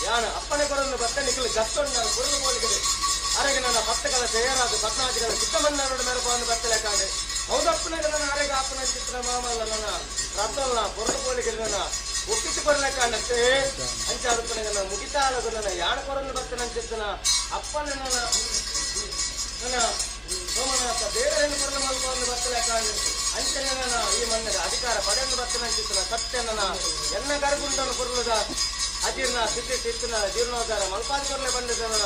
ಯಾನ ಅಪ್ಪನೆ ಕೊಡಲು ಬತ್ತ ನಿಕ್ಲು ಗತ್ತೊಂಡ ಪೊರ್ಲು ಪೋಲಿಗಡೆ ಅರೆಗೆ ನನ್ನ ಭಕ್ತಗಳ ತಯಾರಾದ ಪದ್ನಾಜಿಗಳ ಚಿಕ್ಕಮನ್ನರು ಮೆರಪವನ್ನು ಬತ್ತಲೆ ಕಾಂಡೆ ಹೌದಪ್ಪನಗ ನನ್ನ ಅರೆಗೆ ಅಪ್ಪನ ಚಿತ್ರ ಮಾಮಲ್ಲ ನನ್ನ ರಥಲ್ಲ ಪೊರ್ಲು ಪೋಲಿಗೆ ನನ್ನ ಒಪ್ಪಿಸಿ ಕೊರಲೆ ಕಾಂಡತ್ತೆ ಅಂಚಾದಪ್ಪನಗ ಮುಗಿತಾಳದು ನನ್ನ ಯಾಣ ಕೊರನ್ನು ಬತ್ತನಂಚಿತ್ತನ ಅಪ್ಪನ ನನ್ನ ಸೋಮನಾಥ ದೇವರನ್ನು ಕೊರಲು ಮಲ್ಪವನ್ನು ಬತ್ತಲೆ ಕಾಂಡೆ ಅಂಚನೆ ನನ್ನ ಈ ಮನ್ನದ ಅಧಿಕಾರ ಪಡೆಯನ್ನು ಬತ್ತನಂಚಿತ್ತನ ಸತ್ಯ ನನ್ನ ಎನ್ನ ಗರ್ಗುಂಡನ್ನು ಕೊರಲುದ ಅಜೀರ್ಣ ಸ್ಥಿತಿ ಚಿತ್ತನ ಜೀರ್ಣೋದ್ಧಾರ ಮಲ್ಪಾದಿ ಕೊರಲೆ ಬಂದಿದ್ದ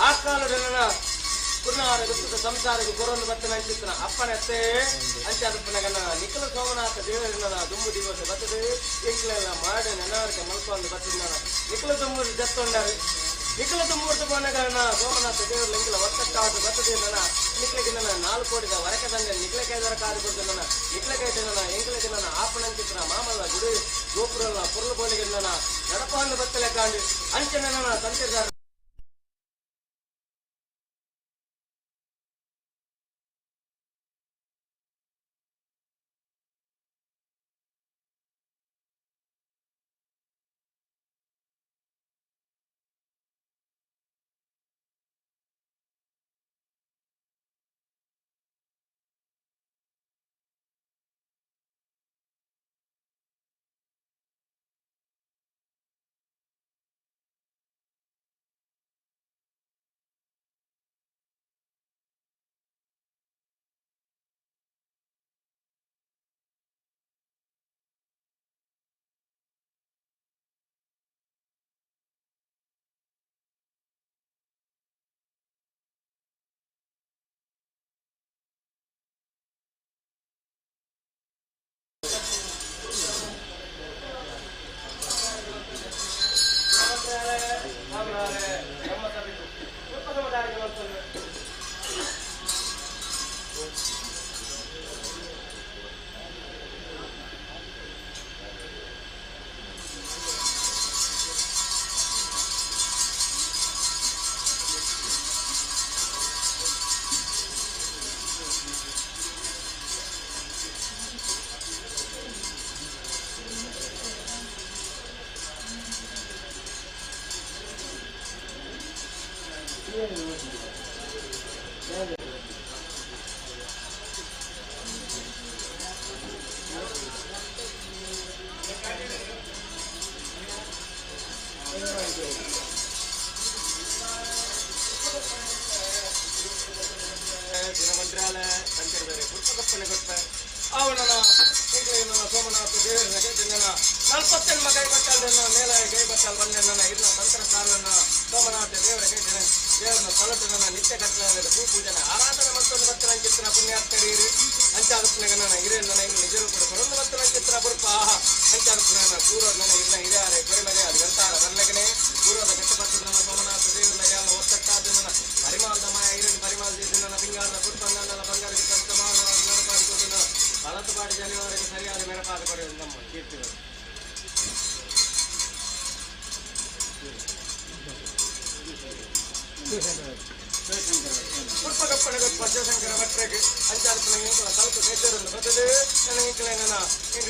ಆ ಕಾಲದ ಪುನಃ ಗುತ್ತದ ಸಂಸಾರಕ್ಕೆ ಕೊರೊಂದು ಬತ್ತನ ಚಿತ್ತನ ಅಪ್ಪನತ್ತೆ ಅಂಚಾದಪ್ಪನಗನ ನಿಖಲ ಸೋಮನಾಥ ದೇವರನ್ನ ದುಂಬು ದಿವಸ ಬತ್ತದೆ ಎಂಕ್ಲೆಲ್ಲ ಮಾಡಿ ನೆನವರಿಗೆ ಮಲ್ಕೊಂಡು ಬತ್ತಿದ ನಿಖಲ ದುಂಬು ಜತ್ತೊಂಡರು ನಿಖಲ ದುಂಬೂರ್ತ ಪೋನಗನ ಸೋಮನಾಥ ದೇವರ ಎಂಕ್ಲ ಒತ್ತಟ್ಟಾದ ಬತ್ತದೆ ನನ್ನ ನಿಕ್ಲೆಗೆ ನನ್ನ 4 ಕೋಟಿದ ವರಕ ತಂದೆ ನಿಕ್ಲೆಕೈ ದರ ಕಾದು ಕೊಡ್ತು ನನ್ನ ನಿಕ್ಲೆಕೈ ನನ್ನ ಎಂಕ್ಲೆಗೆ ನನ್ನ ಆಪಣಂಚಿತ್ರ ಮಾಮಲ್ಲ ಗುಡಿ ಗೋಪುರಲ್ಲ ಪುರ್ಲು ಬೋಲಿಗೆ ನನ್ನ ನಡಪವನ್ನು ಬತ್ತಲೆ ಕಾಂಡಿ ಅಂಚನೆ ನನ್ನ ತಂತಿರ್ದಾರ ದಿನಮಂತ್ರಾಲಯ ಸಂಚರಿದರೆ ಪುಸ್ತಕಪ್ಪನೆ ಕೊಟ್ಟೆ ಅವನನ ಸೋಮನಾಥ ದೇವರನ್ನ ಕೇಳ್ತಿದ್ದಾನ ನಲ್ಪತ್ತೆನ್ಮ ಕೈ ಬಟ್ಟಲ್ದನ್ನ ಮೇಲ ಕೈ ಬಟ್ಟಲ್ ಬಂದೆನ್ನ ಇರ್ನ ತಂತ್ರ ಸಾಲನ್ನ ಸೋಮನಾಥ ದೇವರ ಕೇಳ್ತೇನೆ ದೇವರನ್ನ ಸಲಟನ ನಿತ್ಯ ಕಟ್ಟಲ ಭೂಪೂಜನೆ ಆರಾಧನೆ ಮತ್ತೊಂದು ಭಕ್ತರ ಚಿತ್ರ ಪುಣ್ಯಾತ್ಕರೀರಿ ಅಂಚಾದಪ್ಪನಗನ ಹಿರಿಯನ್ನ ಹಿಂಗೆ ನಿಜರು ಕೂಡ ಕೊರೊಂದು ಭಕ್ತರ ಚಿತ್ರ ಬುರ್ಪ ಅಂಚಾದಪ್ಪನ ಪೂರ್ವದ ಇರ್ನ ಹಿರಿಯಾರೆ ಕೊರಿಮರೆ ಅದು ಗಂಟಾರ ಬಲ್ಲಗನೆ ಪೂರ್ವದ ಕಟ್ಟಪಟ್ಟದ ಸೋಮನಾಥ ದೇವರನ್ನ ಯಾಲ ಒತ್ತಟ್ಟಾದ ಪರಿಮಾಲದ ಮಾಯ ಹಿರಿಯ ಪರಿಮಾಲದ ಬಿಂಗಾರದ ಪುರ್ಪನ್ನ ಬಂಗಾರದ ಕರ್ತಮಾನ ನೆನಪಾಡಿಕೊಂಡು ಬಲತುಪಾಡಿ ಜನವರಿಗೆ ಸರಿಯಾದ ಮೆರಪಾದ ಕೊಡುವುದು ನಮ್ಮ ಕೀರ್ತಿಗಳು ಪುಷ್ಪಗಪ್ಪನ ಗೊತ್ತ ಶಿವಶಂಕರ ಭಟ್ರಿಗೆ ಅಂಚಾರ್ಪನ ಸ್ವಲ್ಪ ಸೇತರನ್ನು ಬದಲು ನನ್ನ ಇಂಕಲ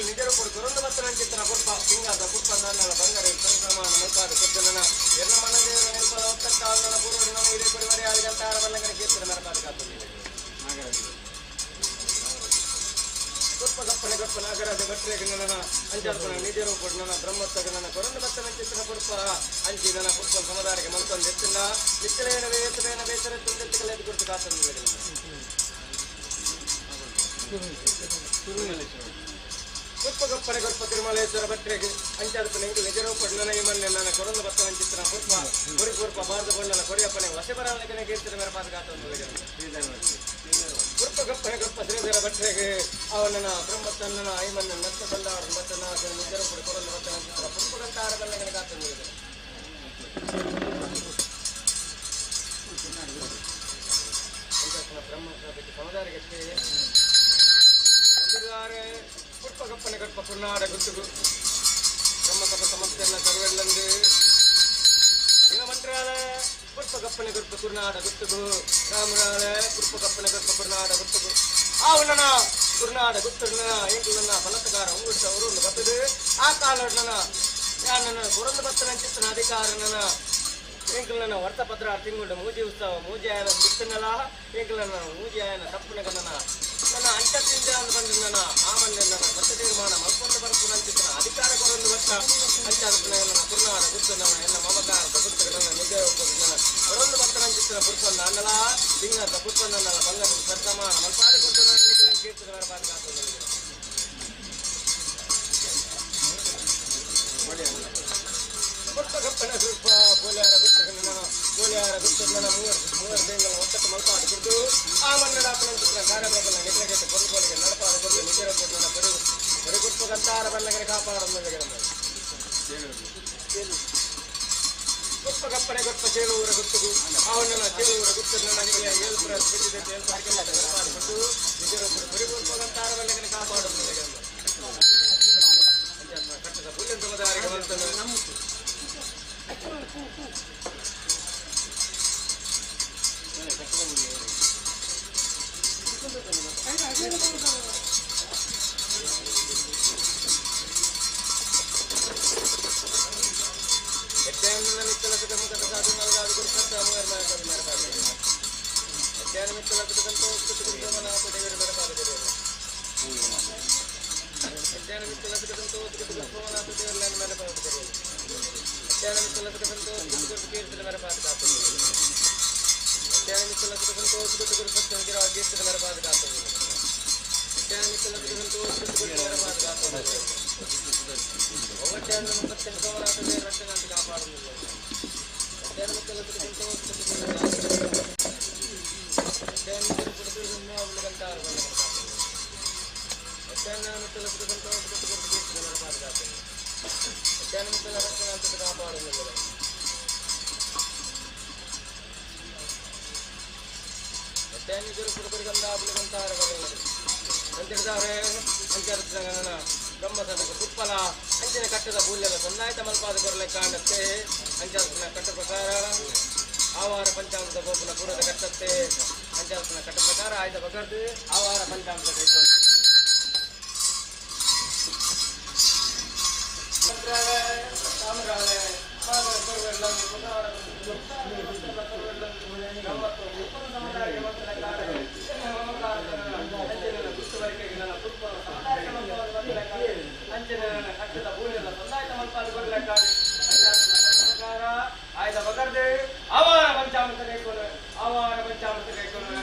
ನಿಜರು ಕೊಡುಕೊಂಡು ಮತ್ತು ನನ್ನ ಚಿತ್ರ ಪುಷ್ಪ ಹಿಂಗಾದ ಪುಷ್ಪ ನನ್ನ ಬಂಗಾರ ಸಂಕ್ರಮಣ ಮುಲ್ಪಾದ ಕೊದ್ದನ ಎಲ್ಲ ಮನದೇವರ ನೆನಪದ ಒತ್ತಟ್ಟಾದ ಪೂರ್ವ ನಮ್ಮ ಹಿರಿಯ ಪರಿವಾರ ಆದಿಗಂತಾರ ಬಲ್ಲಂಗನ ಕೀರ್ತಿನ ಮೆರಪಾದ ಕಾತುತ್ತಿದೆ ಪುಷ್ಪಗಪ್ಪನ ಗಪ್ಪನ ಅಗರದ ಭಟ್ರಿಗೆ ನನ್ನ ಅಂಚಾರ್ಪನ ನಿಜರು ಕೊಡು ನನ್ನ ಬ್ರಹ್ಮೋತ್ಸವ ನನ್ನ ಕೊರಂದು ಮತ್ತು ನನ್ನ ಚಿತ್ರ ಪುಷ್ಪ ಅಂಚಿ ನನ್ನ ಪುಷ್ಪ ಸಮುದಾಯಕ್ಕೆ ಮಲ್ಕೊಂಡು ಎತ್ತಿನ ನಿಚ್ಚಲೇನವೇ ಎತ್ತಲೇನ ಬೇಸರ ತುಂಡೆತ್ತುಗಳೆದು ಕುರಿತು ಕಾತಂದಿದೆ ಪುಷ್ಪಗಪ್ಪನ ಗಪ್ಪ ತಿರುಮಲೇಶ್ವರ ಭಟ್ರಿಗೆ ಅಂಚಾರ್ಪನ ಇಂದು ನಿಜರು ಕೊಡು ನನ್ನ ಇಮನ್ನೆ ನನ್ನ ಕೊರಂದು ಮತ್ತು ನನ್ನ ಚಿತ್ರ ಪುಷ್ಪ ಗುರಿ ಪುರ್ಪ ಭಾರತ ಬಣ್ಣನ ಕೊರಿಯಪ್ಪನೆ ವಸೆಬರಾಲಕನೆ ಕೀರ್ತಿನ ಮೆರಪಾದ ಕಾತಂದಿದೆ ಪುಷ್ಪಗಪ್ಪನ ಗಪ್ಪ ಶ್ರೀಧರ ಭಟ್ರಿಗೆ ಅವನನ್ನ ಬ್ರಹ್ಮತನ್ನ ಐಮನ್ನ ನಷ್ಟ ಬಂದಾರ ಮತ್ತನ ನಿಜರು ಕೊಡು ಕೊರಂದು ಮತ್ತು ನನ್ನ ಚಿತ್ರ ಪುಷ್ಪಗಂತಾರ ಬಲ್ಲಗನೆ ಕಾತಂದಿದೆ ಬ್ರಹ್ಮಕ್ಕೆ ಸಮುದಾಯಕ್ಕೆ ಪುಷ್ಪಗಪ್ಪನ ಗಪ್ಪ ಕುರ್ನಾಡ ಗುತ್ತುಗು ಬ್ರಹ್ಮಸಭ ಸಮಸ್ಯೆಲ್ಲ ಸರ್ವೆಲ್ಲಂದು ದಿನಮಂತ್ರಾಲಯ ಪುಷ್ಪಗಪ್ಪನ ಗಪ್ಪ ಕುರ್ನಾಡ ಗುತ್ತುಗು ರಾಮರಾಲಯ ಪುಷ್ಪಗಪ್ಪನ ಗಪ್ಪ ಕುರ್ನಾಡ ಗುತ್ತುಗು ಅವನನ ಕುರ್ನಾಡ ಗುತ್ತುನ ಎಂಟುನ ಬಲತಗಾರ ಉಂಗುಟ್ಟವರು ಬತ್ತದು ಆ ಕಾಲನ ನನ್ನ ಕುರಂದು ಬತ್ತನ ಚಿತ್ರನ ಅಧಿಕಾರನ ಎಂಕಲನ ವರ್ತಪತ್ರ ತಿಂಗುಂಡು ಮೂಜಿ ಉತ್ಸವ ಮೂಜಿ ಆಯನ ಬಿತ್ತನಲ ಎಂಕಲನ ಮೂಜಿ ಆಯನ ತಪ್ಪನಗನ ನನ್ನ ಅಂಟ ತಿಂದ ಅಂತ ಬಂದು ನನ್ನ ಆಮನ್ನೆ ನನ್ನ ಬತ್ತ ತೀರ್ಮಾನ ಮಲ್ಕೊಂಡು ಬರ್ಕೊಂಡು ಅಂತಿದ್ದನ ಅಧಿಕಾರ ಕೊರೊಂದು ಬತ್ತ ಅಂಚಾದಪ್ಪನ ನನ್ನ ಕುರ್ನಾಡ ಗುತ್ತು ನನ್ನ ಎಲ್ಲ ಮಮಕಾರದ ಗುತ್ತುಗಳನ್ನ ನಿಜ ನನ್ನ ಕೊರೊಂದು ಬತ್ತನ ಅಂತಿದ್ದನ ಪುರ್ಪಂದ ಅನ್ನಲ ಲಿಂಗದ ಪುರ್ಪಂದನ್ನ ಬಂಗಾರ ಸತ್ಸಮಾನ ಮಲ್ಪಾದ ಕೊಟ್ಟು ನನ್ನ ಕೀರ್ತಿದ ಬರಬಾದ ಕಾತು ಪುಷ್ಪಗಪ್ಪನ ಸ್ವಲ್ಪ ಗೋಲಿಯಾರ ಗುತ್ತನ ಮೂವರು ಬೆಂಗಳ ಒತ್ತಟ್ಟು ಮಲ್ಪಾದ ಕುರಿತು ಆ ಮನ್ನಡಾಪನ ಕಾರ್ಯಬೇಕಲ್ಲ ನಿಗ್ರಹಕ್ಕೆ ಕೊಡುಗೋಲಿಗೆ ನಡಪಾದ ಕೊಟ್ಟು ನಿಜರ ಕೊಟ್ಟು ನನ್ನ ಬರೀ ಪುಷ್ಪಗಂತಾರ ಬಲ್ಲಗನೆ ಕಾಪಾಡ ಪುಷ್ಪಗಪ್ಪನೆ ಗೊತ್ತ ಚೇಳುವರ ಗುತ್ತುಗು ಅವನನ್ನ ಚೇಳುವರ ಗುತ್ತನ ನನಗೆ ಏಳ್ಪುರ ಕೊಟ್ಟು ನಿಜರ ಬರೀ ಪುಷ್ಪಗಂತಾರ ಬಲ್ಲಗನೆ ಕಾಪಾಡ ಕಟ್ಟದ ಪುಲ್ಯನ್ ಸಮುದಾಯಕ್ಕೆ ಬಂತನು ಬ್ರಹ್ಮಸಭೆಗೆ ಪುಷ್ಪಲ ಅಂಚಿನ ಕಟ್ಟದ ಮೂಲ್ಯದ ಸಂದಾಯಿತ ಮಲ್ಪಾದ ಕೊರಲೆ ಕಾಣುತ್ತೆ ಅಂಚಾಲ್ಪನ ಕಟ್ಟ ಪ್ರಕಾರ ಆವಾರ ಪಂಚಾಮೃತ ಗೋಪುರ ಪೂರ್ವದ ಕಟ್ಟತ್ತೆ ಅಂಚಾಲ್ಪನ ಕಟ್ಟ ಪ್ರಕಾರ ಆಯ್ದ ಬಗರ್ದು ಆವಾರ ಪಂಚಾಮೃತ ಕೈತು ಮಂತ್ರಾಲಯ ಸಾಮ್ರಾಲಯ ಆಯ್ದ ಬಗರ್ದೆ ಅವರ ಪಂಚಾಮೃತ ಕೈಕೊಂಡು ಅವರ ಪಂಚಾಮೃತ ಕೈಕೊಂಡು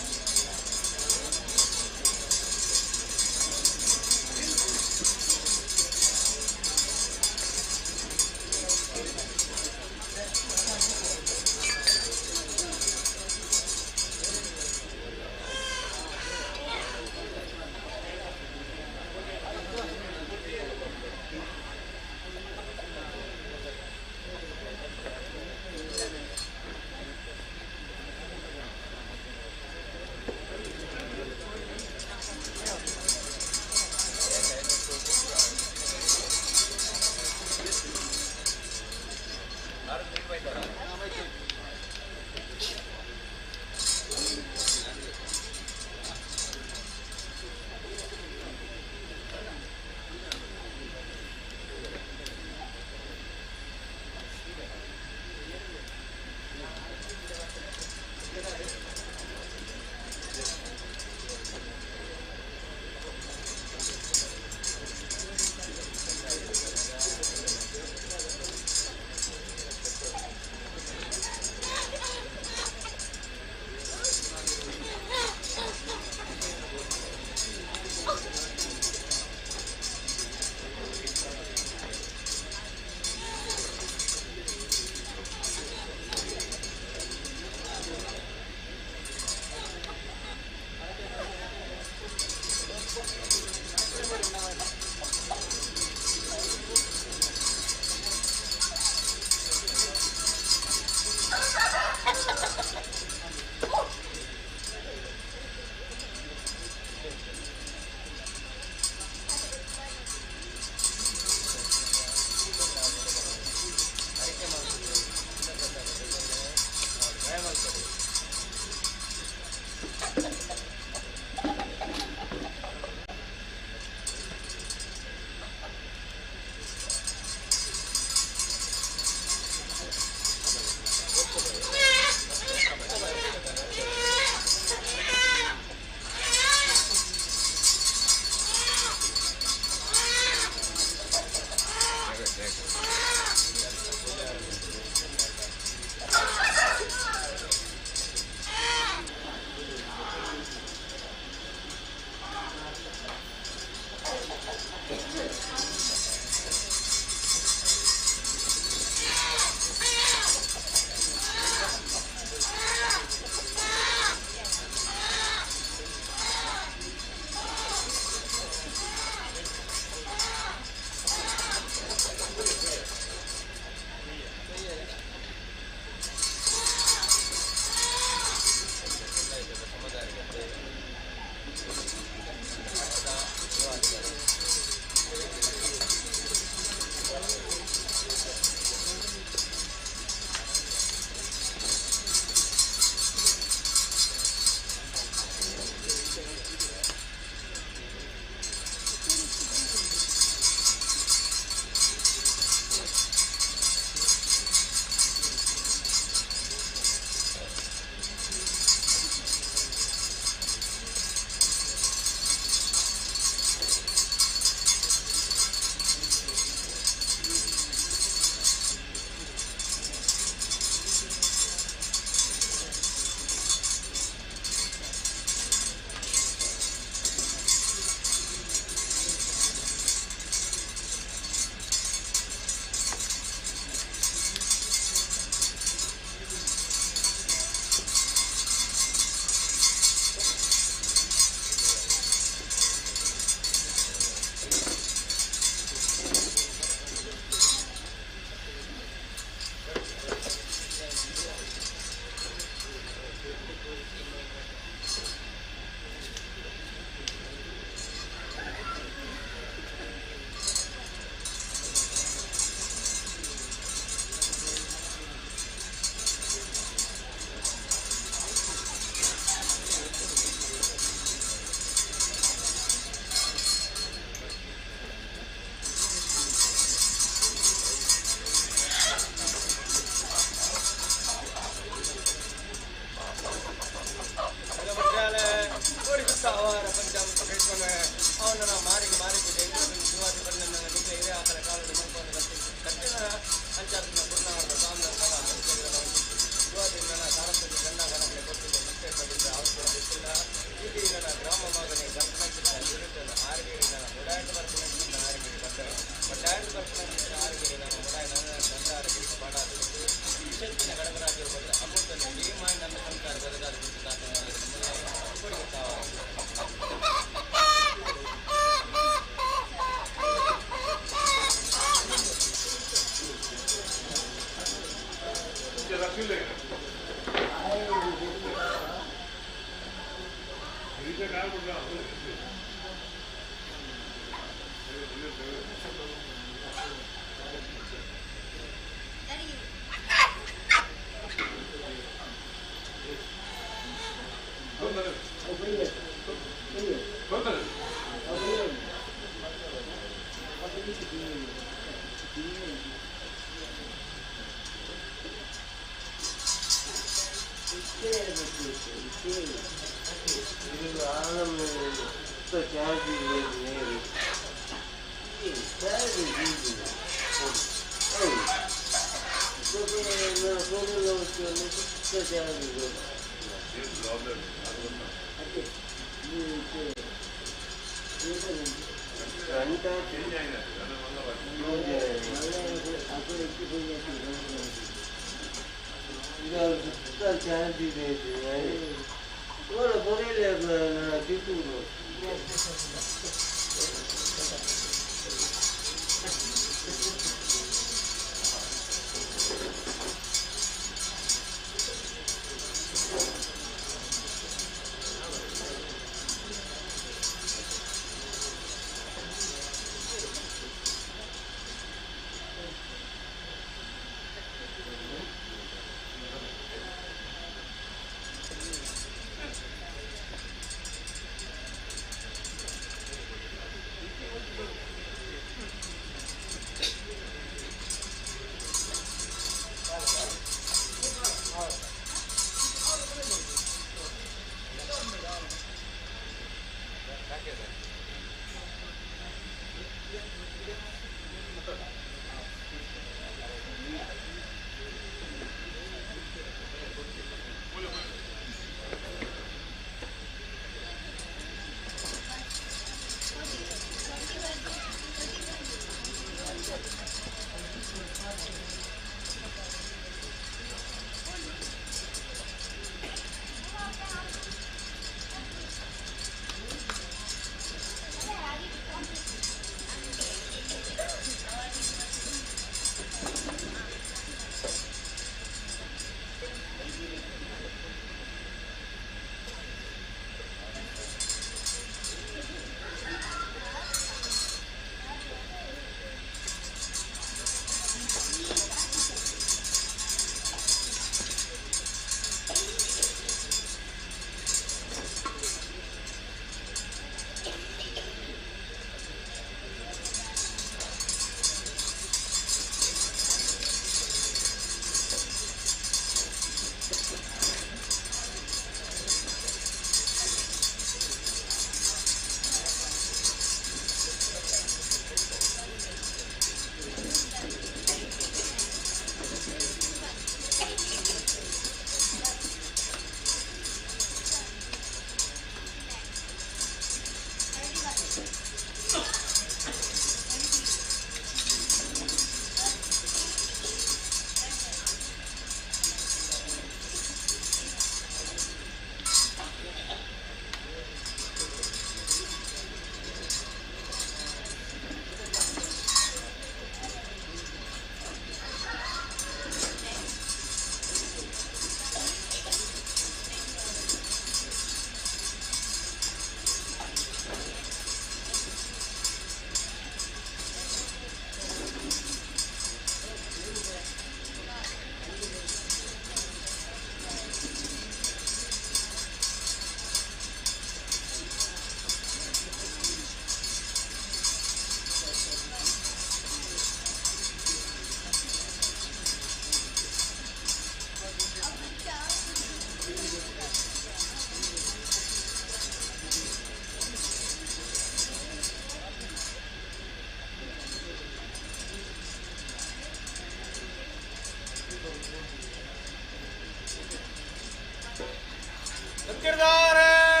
किरदार है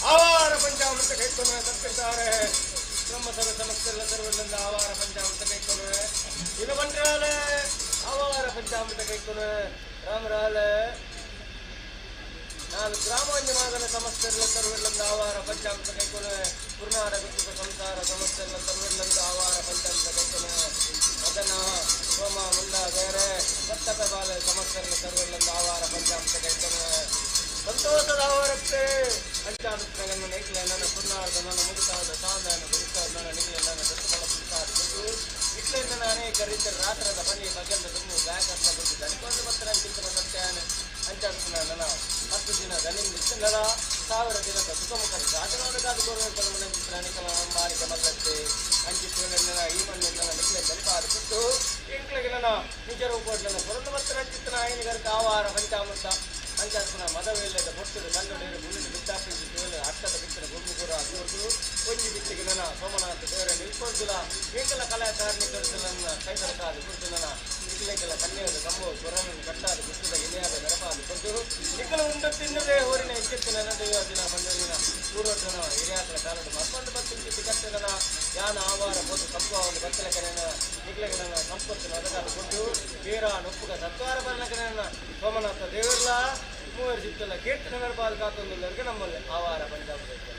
आवार पंचामृत कैकोन है सब किरदार है ब्रह्म सर्व समस्तल सर्वलंद आवार पंचामृत कैकोन है इन बंटराल आवार पंचामृत कैकोन राम राल नाल ग्रामोन्यमागन समस्तल सर्वलंद आवार पंचामृत कैकोन पूर्णार गुप्त संसार समस्तल सर्वलंद आवार पंचामृत कैकोन मदन सोमा ಮುಂಡ ಬೇರೆ ಸತ್ತಪ ಬಾಲ ಸಮಸ್ಯೆಗಳ ತರುವಲ್ಲಿಂದ ಆವಾರ ಪಂಚಾಮೃತ ಕೈತನ ಸಂತೋಷದ ಆವಾರಕ್ಕೆ ಪಂಚಾಮೃತಗಳನ್ನು ನೈಕ್ಲೆ ನನ್ನ ಪುನ್ನಾರ್ದ ನನ್ನ ಮುಗಿತಾದ ಸಾಂದಾನ ಗುರುತಾದ ನನ್ನ ನಿಖಿಲ ನನ್ನ ದತ್ತಫಲ ಪುತ್ತಾದ ಇಟ್ಲಿಂದ ಅನೇಕ ರೀತಿಯ ರಾತ್ರದ ಬನ್ನಿ ಬಗೆಂದ ತುಂಬ ಬ್ಯಾಗ್ ಅಂತ ಬಿಟ್ಟು ದನಿಕೊಂದು ಮತ್ತೆ ಚಿಂತನ ಸತ್ಯಾನ ಪಂಚಾಮೃತ ನನ್ನ 10 ದಿನ ದನಿಂದ ಇಷ್ಟನಲ್ಲ 1000 ದಿನದ ಸುಖಮುಖ ದಾಟನೋದಕ್ಕಾದ ಕೋರ್ವೆಂಪನ ಚಿತ್ರ ನಿಖಲ ಮಾಲಿಕ ಮಲ್ಲತ್ತೆ ಅಂಚಿತ್ರನ ಈ ಮಣ್ಣಿನ ನಿಖಿಲ ದಲಿಪಾದ ಬಿಟ್ಟು ಇಂಕ್ಳಿಗೆ ನನ್ನ ನಿಜ ರೂಪೋಡ್ಲನ್ನ ಪುರಂದ ಮತ್ತೆ ಚಿತ್ರ ಆಯನಿಗರ್ಕ ಆವಾರ ಪಂಚಾಮೃತ ಪಂಚಾಮೃತನ ಮದವೇಲ್ಲದ ಬೊಟ್ಟದ ಕನ್ನಡೇರು ಮುಳ್ಳಿನ ಬಿದ್ದಾಪಿಸಿದ ಅರ್ಥದ ಬಿತ್ತನ ಗುರುಗುರ ಅದೋದು ಒಂಜಿ ಬಿತ್ತಿಗೆ ನನ್ನ ಸೋಮನಾಥ ದೇವರ ನಿಲ್ಕೊಂದಿಲ್ಲ ಏಕಲ ಕಲಾ ಕಾರ್ಮಿಕರು ನನ್ನ ಕೈತರಕಾದ ಗುರುತನ ನಿಖಿಲೆಗಳ ಕನ್ಯೆಯದ ಕಂಬು ಗುರವನ್ನು ಕಟ್ಟಾದ ಗುರುತದ ಎಲೆಯಾದ ಗರಪಾದ ಕೊಟ್ಟು ನಿಖಲ ಉಂಡ ತಿನ್ನದೇ ಹೋರಿನ ಇಚ್ಛೆತ್ತಿನ ದಿನ ಬಂದಿನ ಪೂರ್ವಜನ ಹಿರಿಯಾಕಲ ಕಾಲದ ಮತ್ತೊಂದು ಬತ್ತಿನ ಕಟ್ಟದನ ಯಾನ ಆವಾರ ಬೋದು ಕಂಪವನ್ನು ಬತ್ತಲ ಕರೆನ ನಿಖಲೆಗಳ ಸಂಪತ್ತು ಅದಕ್ಕಾದ ಕೊಟ್ಟು ವೀರ ನೊಪ್ಪುಗ ಸತ್ವಾರ ಬರಣಕರನ್ನ ಸೋಮನಾಥ ದೇವರ್ಲ ಮೂವರು ಸಿತ್ತಲ್ಲ ಕೀರ್ತನ ನರಪಾದ ಕಾತೊಂದುಲ್ಲರಿಗೆ ನಮ್ಮಲ್ಲಿ ಆವಾರ ಪಂಚಾಮೃತ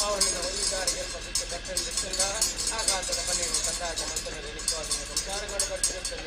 ಆವರಣ ಒಂದಿದ್ದಾರೆ ಕಟ್ಟಲಿಲ್ಲ ಆಘಾತದ ಮನೆಯನ್ನು ಕಂದಾಯ ಮಂತ್ರದ ನಿತ್ವಾದ ಸಂಸಾರಗಳು ಬರ್ತಿರುತ್ತದೆ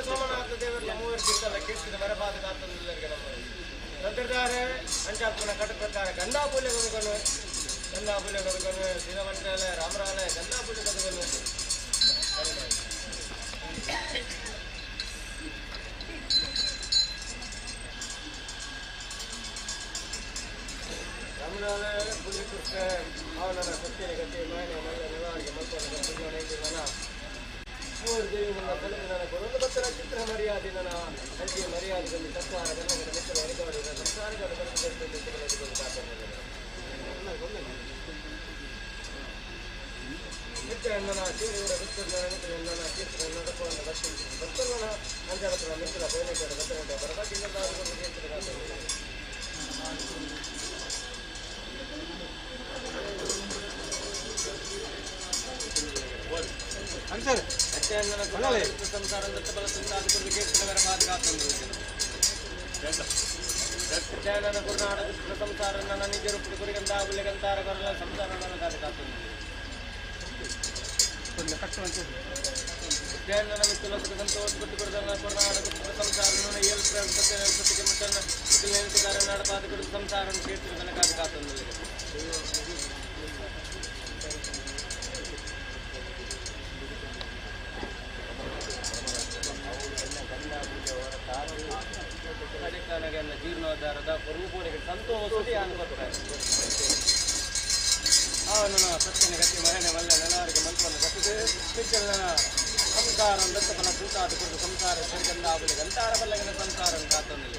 ಸೋಮನಾಥ ದೇವರ ಮೂವರು ಸಿಕ್ಕಲ್ಲ ಕೀರ್ತಿನ ಬರಬಾದ ಕಾತೊಂದಿಲ್ಲರಿಗೆ ನಮ್ಮಲ್ಲಿ ನಂತರದಾರೆ ಪಂಚಾತ್ಮನ ಕಟ ಪ್ರಕಾರ ಗಂಧಾಪೂಲ್ಯ ಕೊಡುಗನು ಶ್ರೀರಾಮಂತ್ರಾಲಯ ರಾಮರಾಲಯ ಗಂಧಾಪೂಲ್ಯ ಕೊಡುಗನು ರಾಮರಾಲಯ ಪುಣ್ಯ ಕೃಷ್ಣ ಅವನ ಸತ್ಯ ಗತಿ ಮಾಯನ ಮಲ್ಲ ನಿವಾರಿಗೆ ಮಕ್ಕಳ ಮೂವರು ದೇವಿ ನನ್ನ ಕಲಿತ ಕೊರೊಂದು ಭಕ್ತರ ಚಿತ್ರ ಮರ್ಯಾದೆ ನನ್ನ ಅಂಚೆ ಮರ್ಯಾದೆಗಳಲ್ಲಿ ಸಂಸಾರ ಗನ್ನಗದ ಮಿತ್ರ ಹರಿದವರ ಸಂಸಾರಗಳ ನಿತ್ಯನ ಶಿವರ ವಿಷ್ಣುನ ನಿತ್ಯನ ಕೀರ್ತನ ನಡಪವನ್ನು ಭಕ್ತನ ಅಂಜಾರಪುರ ಮಿತ್ರ ಬಯಲೇಶ್ವರ ಭಕ್ತರಂತೆ ಬರಬಾಗಿಲ್ಲ ಸರ್ ಸಂಸಾರ ದತ್ತ ಬಲ ಸಂಸಾರ ಕೀರ್ತನ ಬರಬಾದ ಕಾತೊಂದು ಜಯನನ ಗುರುನಾಡ ಸಂಸಾರ ನನ್ನ ನಿಜರು ಕುರಿಗಂಧ ಬುಲೆಗಂತಾರ ಬರಲ ಸಂಸಾರ ನನ್ನ ಗಾದೆ ಕಾತುಂಡು ಜಯನನ ಮಿತ್ತುಲ ಸಂತೋಷ ಕೊಟ್ಟುಕೊಡದನ್ನ ಗುರುನಾಡ ಸಂಸಾರ ನನ್ನ ಏಳು ಸತ್ಯಕ್ಕೆ ಮುಟ್ಟನ್ನ ನೆನೆಸಿದಾರ ನಾಡಪಾದ ಕೊಡು ಸಂಸಾರ ಕೀರ್ತಿ ನನ್ನ ಗಾದೆ ಕಾತುಂಡು ಕಡೆಕನಗನ್ನ ಜೀರ್ಣೋದ್ಧಾರದ ರೂಪೋನಿಗೆ ಸಂತೋಷಿ ಅನ್ಕೊತಾರೆ ಅವನ ಸತ್ಯನ ಗತಿ ಮರಣೆ ಮಲ್ಲ ನೆಲವರಿಗೆ ಮಂತ್ರವನ್ನು ಕಟ್ಟಿದೆ ಪಿಚ್ಚನ ಸಂಸಾರ ದತ್ತಫಲ ಕೂತಾದ ಕೊಟ್ಟು ಸಂಸಾರ ಸರಿಗಂಧ ಆಬಲಿಗೆ ಅಂತಾರ ಬಲ್ಲಗಿನ ಸಂಸಾರ ಕಾತೊಂದಿಲ್ಲ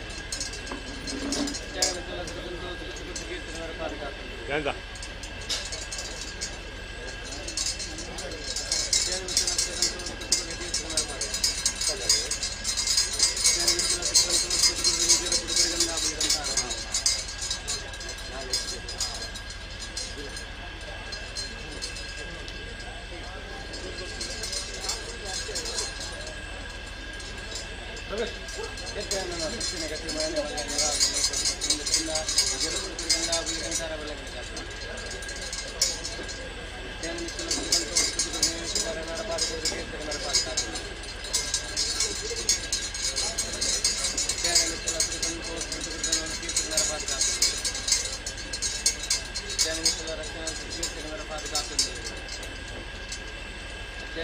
ಜಯನ ಸಂತೋಷ ಕೀರ್ತಿ ನರಪಾದ ಕಾತೊಂದಿಲ್ಲ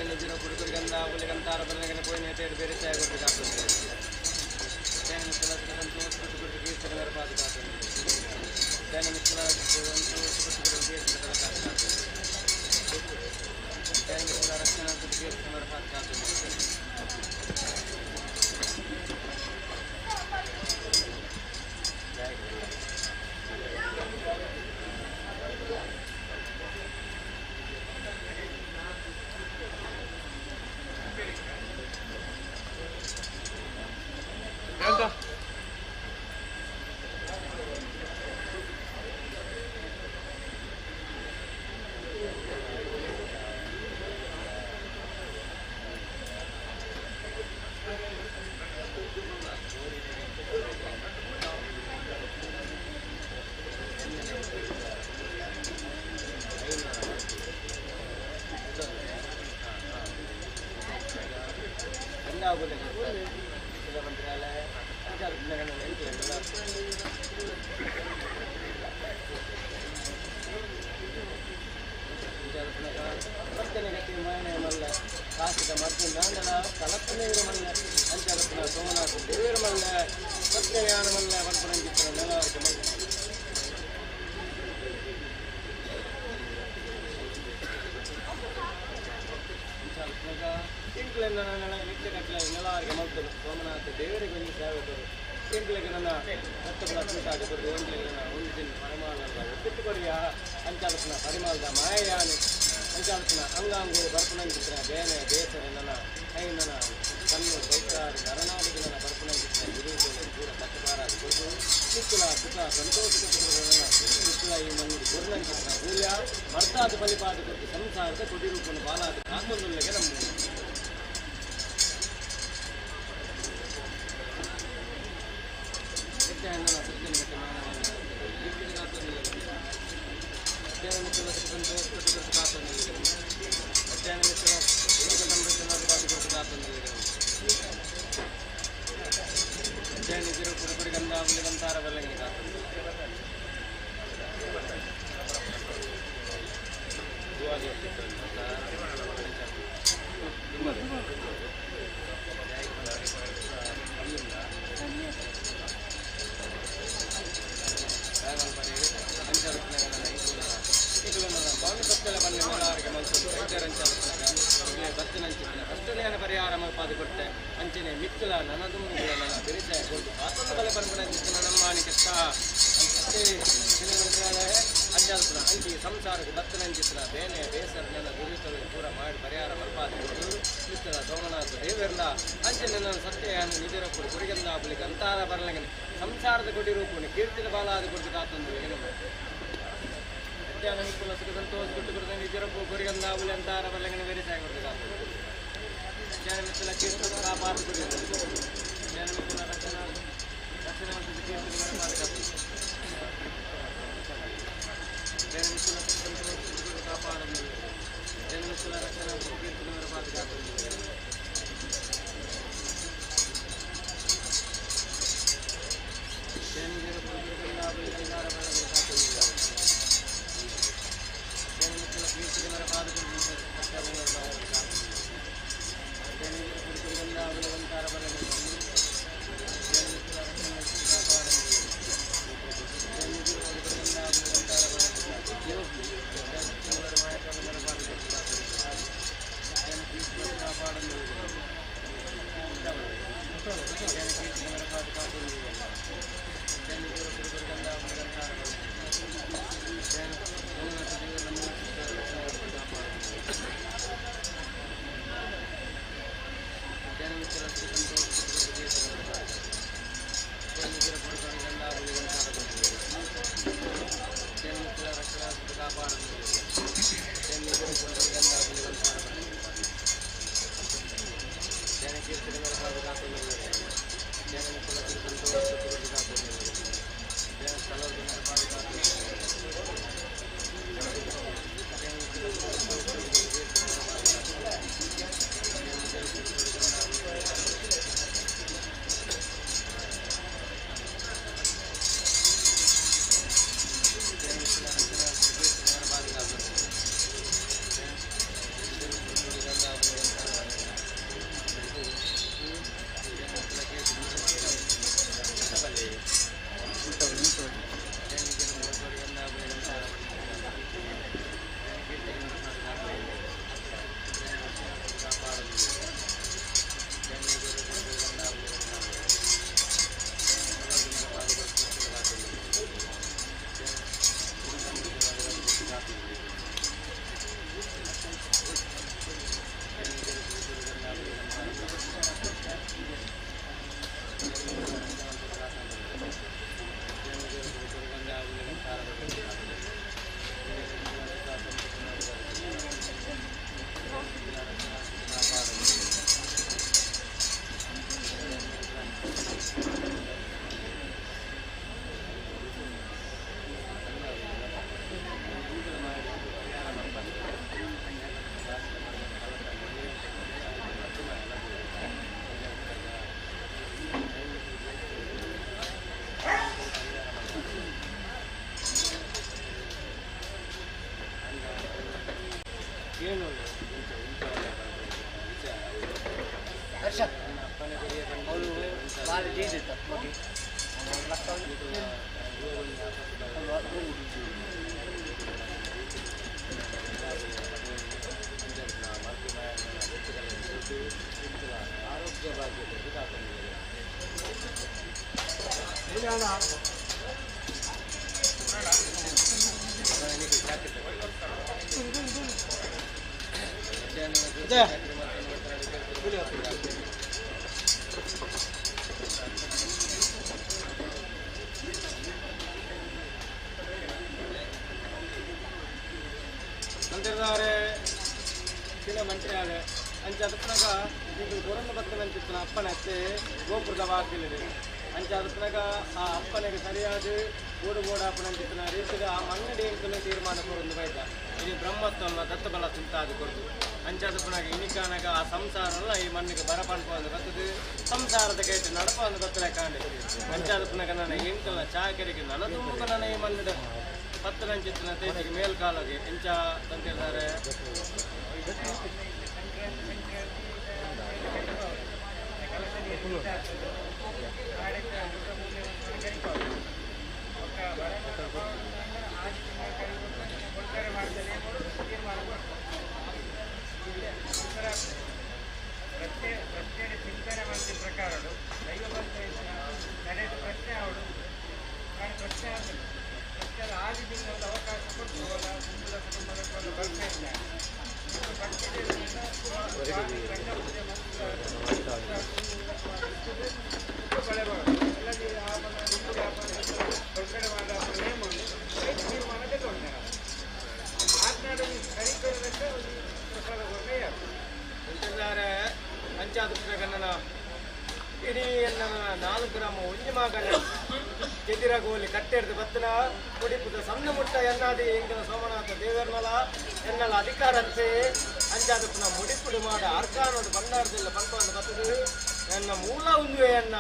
ನಿಜರ ಕುಡುಕರಿಗಂಧ ಹುಲಿಗಂತಾರ ಬಲ್ಲಗನ ಪೋಯಿನ ತೇರು ಬೇರೆ ಚಾಯ ಕೊಟ್ಟು ಕಾತುಂಡು ಜಯನ ಮಿತ್ತಲ ಸಂತೋಷ ಕೊಟ್ಟು ಕೀರ್ತಿ ನರಪಾದ ಕಾತುಂಡು ಜಯನ ಮಿತ್ತಲ ಸಂತೋಷ ಕೊಟ್ಟು ಕೀರ್ತಿ ನರಪಾದ ಕಾತುಂಡು ಜಯನ ಮಿತ್ತಲ ರಕ್ಷಣಾ ಕೊಟ್ಟು ಕೀರ್ತಿ ನರಪಾದ ಕಾತುಂಡು ಮಂತ್ರಾಲಯ ಭಕ್ತನ ಗತಿ ಮನೆ ಮಲ್ಲ ಕಾಸಿದ ಮದ್ದು ನಾಂದಲ ಕಲಪ್ಪನೇರು ಮಲ್ಲ ಅಂಚಲಪ್ಪನ ಸೋಮನಾಥ ದೇವೇರು ಮಲ್ಲ ಸತ್ಯಯಾನ ಮಲ್ಲ ವರ್ಪಣಂಚಿತ್ರ ನೆಲವರ್ಗ ಮಲ್ಲ ಇಂಕ್ಲೆನ್ನ ನನ್ನ ನಿತ್ಯ ಕಟ್ಟಲ ನೆಲವರ್ಗ ಮಲ್ತರು ಸೋಮನಾಥ ದೇವರಿಗೆ ಒಂದು ಸೇವಕರು ಇಂಕ್ಲೆಗೆ ನನ್ನ ಸತ್ತಗಳ ಕೂಟಾಗ ಕೊಟ್ಟು ಇಂಕ್ಲೆಗೆ ಒಂದು ದಿನ ಪರಿಮಾಣಲ್ಲ ಒಪ್ಪಿಟ್ಟುಕೊರಿಯ ಅಂಚಾಲಪನ ಪರಿಮಾಣದ ಮಾಯಾನಿ ಅಂಚಾಲಪನ ಅಂಗಾಂಗು ಬರ್ಪಣಂಚಿತ್ರ ಬೇನೆ ಬೇಸರೆ ನನ್ನ ಕೈ ನನ್ನ ಕಣ್ಣು ಸೌಕಾರಿ ನರನಾಡಿಗೆ ನನ್ನ ಬರ್ಪಣಂಚಿತ್ರ ಗುರುಗಳು ಪೂರ ಕಟ್ಟಬಾರಾಗಿ ಕೊಟ್ಟು ಮಿಕ್ಕುಲ ಸುಖ ಸಂತೋಷ ನನ್ನ ಮಿಕ್ಕುಲ ಈ ಮಂದಿ ಗುರುನಂಚಿತ್ರ ಮೂಲ್ಯ ಮರ್ತಾದ ಬಲಿಪಾದ ಕೊಟ್ಟು ಸಂಸಾರದ ಕೊಡಿರೂಪನ ಬಾಲಾದ ಕಾಮೊಂದೊಳ್ಳೆಗೆ ನಮ್ಮ ಗಂಧಾರ ಬಲ್ಲಂಗಿನ ಪರಿಹಾರ ಮಲ್ಪಾದ ಕೊಟ್ಟೆ ಅಂಚನೆ ಮಿಕ್ಕಲ ನನದುಮ್ಮುಗಳ ನನ್ನ ಬಿರಿಚಾಯ ಕೊಟ್ಟು ಆತ್ಮಬಲ ಪರಮನಂಚಿನ ನಮ್ಮಾಣಿಕೆತ್ತ ಮಂತ್ರಾಲಯ ಅಂಜಾಲ್ಪುರ ಅಂಚಿ ಸಂಸಾರಕ್ಕೆ ಬತ್ತನಂಚಿತ್ರ ಬೇನೆ ಬೇಸರ ನನ್ನ ಗುರುತರು ಪೂರ ಮಾಡಿ ಪರಿಹಾರ ಮಲ್ಪಾದ ಕೊಟ್ಟು ಮಿಕ್ಕಲ ಸೋಮನಾಥ ದೇವರ್ಲ ಅಂಚೆ ನನ್ನ ಸತ್ಯಯಾನ ನಿಜರಪ್ಪು ಕುರಿಗಂದ ಬಳಿಕ ಅಂತಾರ ಬರಲಂಗನೆ ಸಂಸಾರದ ಕೊಟ್ಟಿರೂಪುಣಿ ಕೀರ್ತಿನ ಬಾಲಾದ ಕೊಟ್ಟು ಕಾತೊಂದು ಏನು ಮಿಕ್ಕಲ ಸುಖ ಸಂತೋಷ ಕೊಟ್ಟು ಕೊಡ್ತಾನೆ ನಿಜರಪ್ಪು ಕುರಿಗಂದ ಬಳಿ ಅಂತಾರ ಬರಲಂಗನೆ ಬೇರೆ ಚಾಯ ಕೊಟ್ಟು ಕಾತೊಂದು ಜ್ಞಾನಮಿತ್ತಲ ಕೀರ್ತನ ಕಾಪಾಡು ಜ್ಞಾನಮಿತ್ತಲ ರಕ್ಷಣಾ ರಕ್ಷಣಾ ಕೀರ್ತನ ಅಪ್ಪನತ್ತೆ ಗೋಪುರದ ವಾಕಿಲಿದೆ ಅಂಚಾದಪ್ಪನಾಗ ಆ ಅಪ್ಪನಿಗೆ ಸರಿಯಾದ ಓಡು ಓಡಾಪನ ಅಂತಿನ ರೀತಿಯ ಆ ಮಂಗಡಿ ಎಂಕನೇ ತೀರ್ಮಾನ ಕೊರೊಂದು ಬೈದ ಇದು ಬ್ರಹ್ಮತ್ವನ ದತ್ತಬಲ ತುಂತಾದು ಕೊಡ್ತು ಅಂಚಾದಪ್ಪನಾಗ ಇನಿಕಾನಾಗ ಆ ಸಂಸಾರಲ್ಲ ಈ ಮಣ್ಣಿಗೆ ಬರಪಂಪಂದು ಬರ್ತದೆ ಸಂಸಾರದ ಕೈಟ್ ನಡಪಂದು ಬತ್ತಲೆ ಕಾಂಡೆ ಅಂಚಾದಪ್ಪನಾಗ ನನ್ನ ಎಂಕಲ್ನ ಚಾಕರಿಗೆ ನನ್ನ ತುಂಬ ನನ್ನ ಈ ಮಣ್ಣಿದ ಪತ್ತನಂಚಿತ್ತಿನ ತೇಜಿಗೆ ಮೇಲ್ಕಾಲಗೆ ಎಂಚ ತಂತಿದ್ದಾರೆ ಚಿಂತನೆ ಮಾಡಿದ ಪ್ರಕಾರ ದೈವ ನಡೆದ ಪ್ರಶ್ನೆ ಅವಳು ಪ್ರಶ್ನೆ ಪ್ರಶ್ನೆ ಆದಿಗೆ ಒಂದು ಅವಕಾಶ ಕೊಟ್ಟು ಮುಂದಿನ ಕುಟುಂಬದ ಬರ್ತಾ ಇದ್ದಾರೆ ಹೊರಗಡೆ ಮಾಡ ನೇಮನ್ನು ತೀರ್ಮಾನ ತಗೊಂಡಾರೆ ಮಾತನಾಡಲು ಕರಿಕೊಳ್ಳಕ್ಕೆ ಪ್ರಸಾದ ಎಂತಿದ್ದಾರೆ ಪಂಚಾಯತ್ ನನ್ನ ಇಡೀ ನನ್ನ 4 ಗ್ರಾಮ ಒಂಜಿ ಮಗನ ಕೆದಿರಗೋಲಿ ಕಟ್ಟೆಡ್ದು ಬತ್ತನ ಕುಡಿಪುದ ಸಣ್ಣ ಮುಟ್ಟ ಎನ್ನಾದಿ ಎಂಕಲ ಸೋಮನಾಥ ದೇವರ್ನಲ ಎನ್ನಲ ಅಧಿಕಾರತ್ತೆ ಅಂಚಾದಪ್ಪನ ಮುಡಿಪುಡು ಮಾಡ ಅರ್ಕಾನೋಡು ಬಂಡಾರದೆಲ್ಲ ಬಂಪವನ್ನು ಬತ್ತದು ನನ್ನ ಮೂಲ ಉಂದುವೆ ಅನ್ನ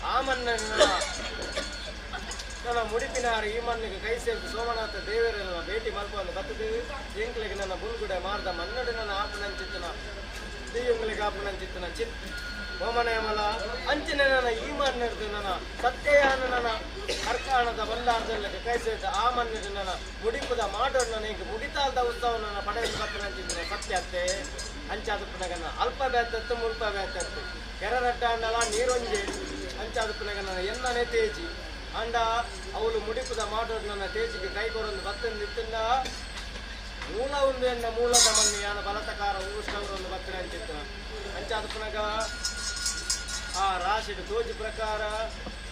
ಆ ಮನ್ನ ನನ್ನ ಮುಡಿಪಿನಾರ ಈ ಮಣ್ಣಿಗೆ ಕೈ ಸೇರಿದು ಸೋಮನಾಥ ದೇವರೆಲ್ಲ ಭೇಟಿ ಮಲ್ಪವನ್ನು ಬತ್ತದು ಎಂಕ್ಲಿಗೆ ನನ್ನ ಬುಲ್ಗುಡೆ ಮಾರ್ದ ಮನ್ನಡು ನನ್ನ ಆಪನಂಚಿತ್ತನ ದೀಯಂಗಳಿಗೆ ಆಪನಂಚಿತ್ತನ ಚಿತ್ ಓಮನಯಮಲ ಅಂಚಿನ ನನ್ನ ಈ ಮಣ್ಣಿಡ್ದು ನನ್ನ ಸತ್ಯಯಾನ ನನ್ನ ಅರ್ಕಾಣದ ಬಂಡಾರದೆಲ್ಲ ಕೈ ಸೇರಿದ ಆ ಮಣ್ಣಿಡು ನನ್ನ ಮುಡಿಪುದ ಮಾಡೋಡು ನನಗೆ ಮುಡಿತಾದ ಉತ್ಸವ ನನ್ನ ಪಡೆಯಲ್ಲಿ ಬತ್ತನಂಚಿತ್ತಿನ ಸತ್ಯತ್ತೆ ಅಂಚಾದಪ್ಪನಗನ ಅಲ್ಪ ಬೇತತ್ತು ಮುಲ್ಪ ಬೇತತ್ತು ಕೆರರಡ್ಡ ಅಂಡಲ ನೀರೊಂಜೆ ಅಂಚಾದಪ್ಪನಗನ ಎನ್ನನೆ ತೇಜಿ ಅಂಡ ಅವಳು ಮುಡಿಪುದ ಮಾಡೋದು ನನ್ನ ತೇಜಿಗೆ ಕೈ ಕೊರೊಂದು ಬತ್ತಂದು ಇತ್ತಂಡ ಮೂಲ ಒಂದು ಎನ್ನ ಮೂಲದ ಮಣ್ಣಿ ಯಾನ ಬಲತಕಾರ ಊಷ್ಟವರೊಂದು ಬತ್ತನ ಅಂಚಿತ್ತ ಅಂಚಾದಪ್ಪನಗ ಆ ರಾಶಿಡು ತೋಜಿ ಪ್ರಕಾರ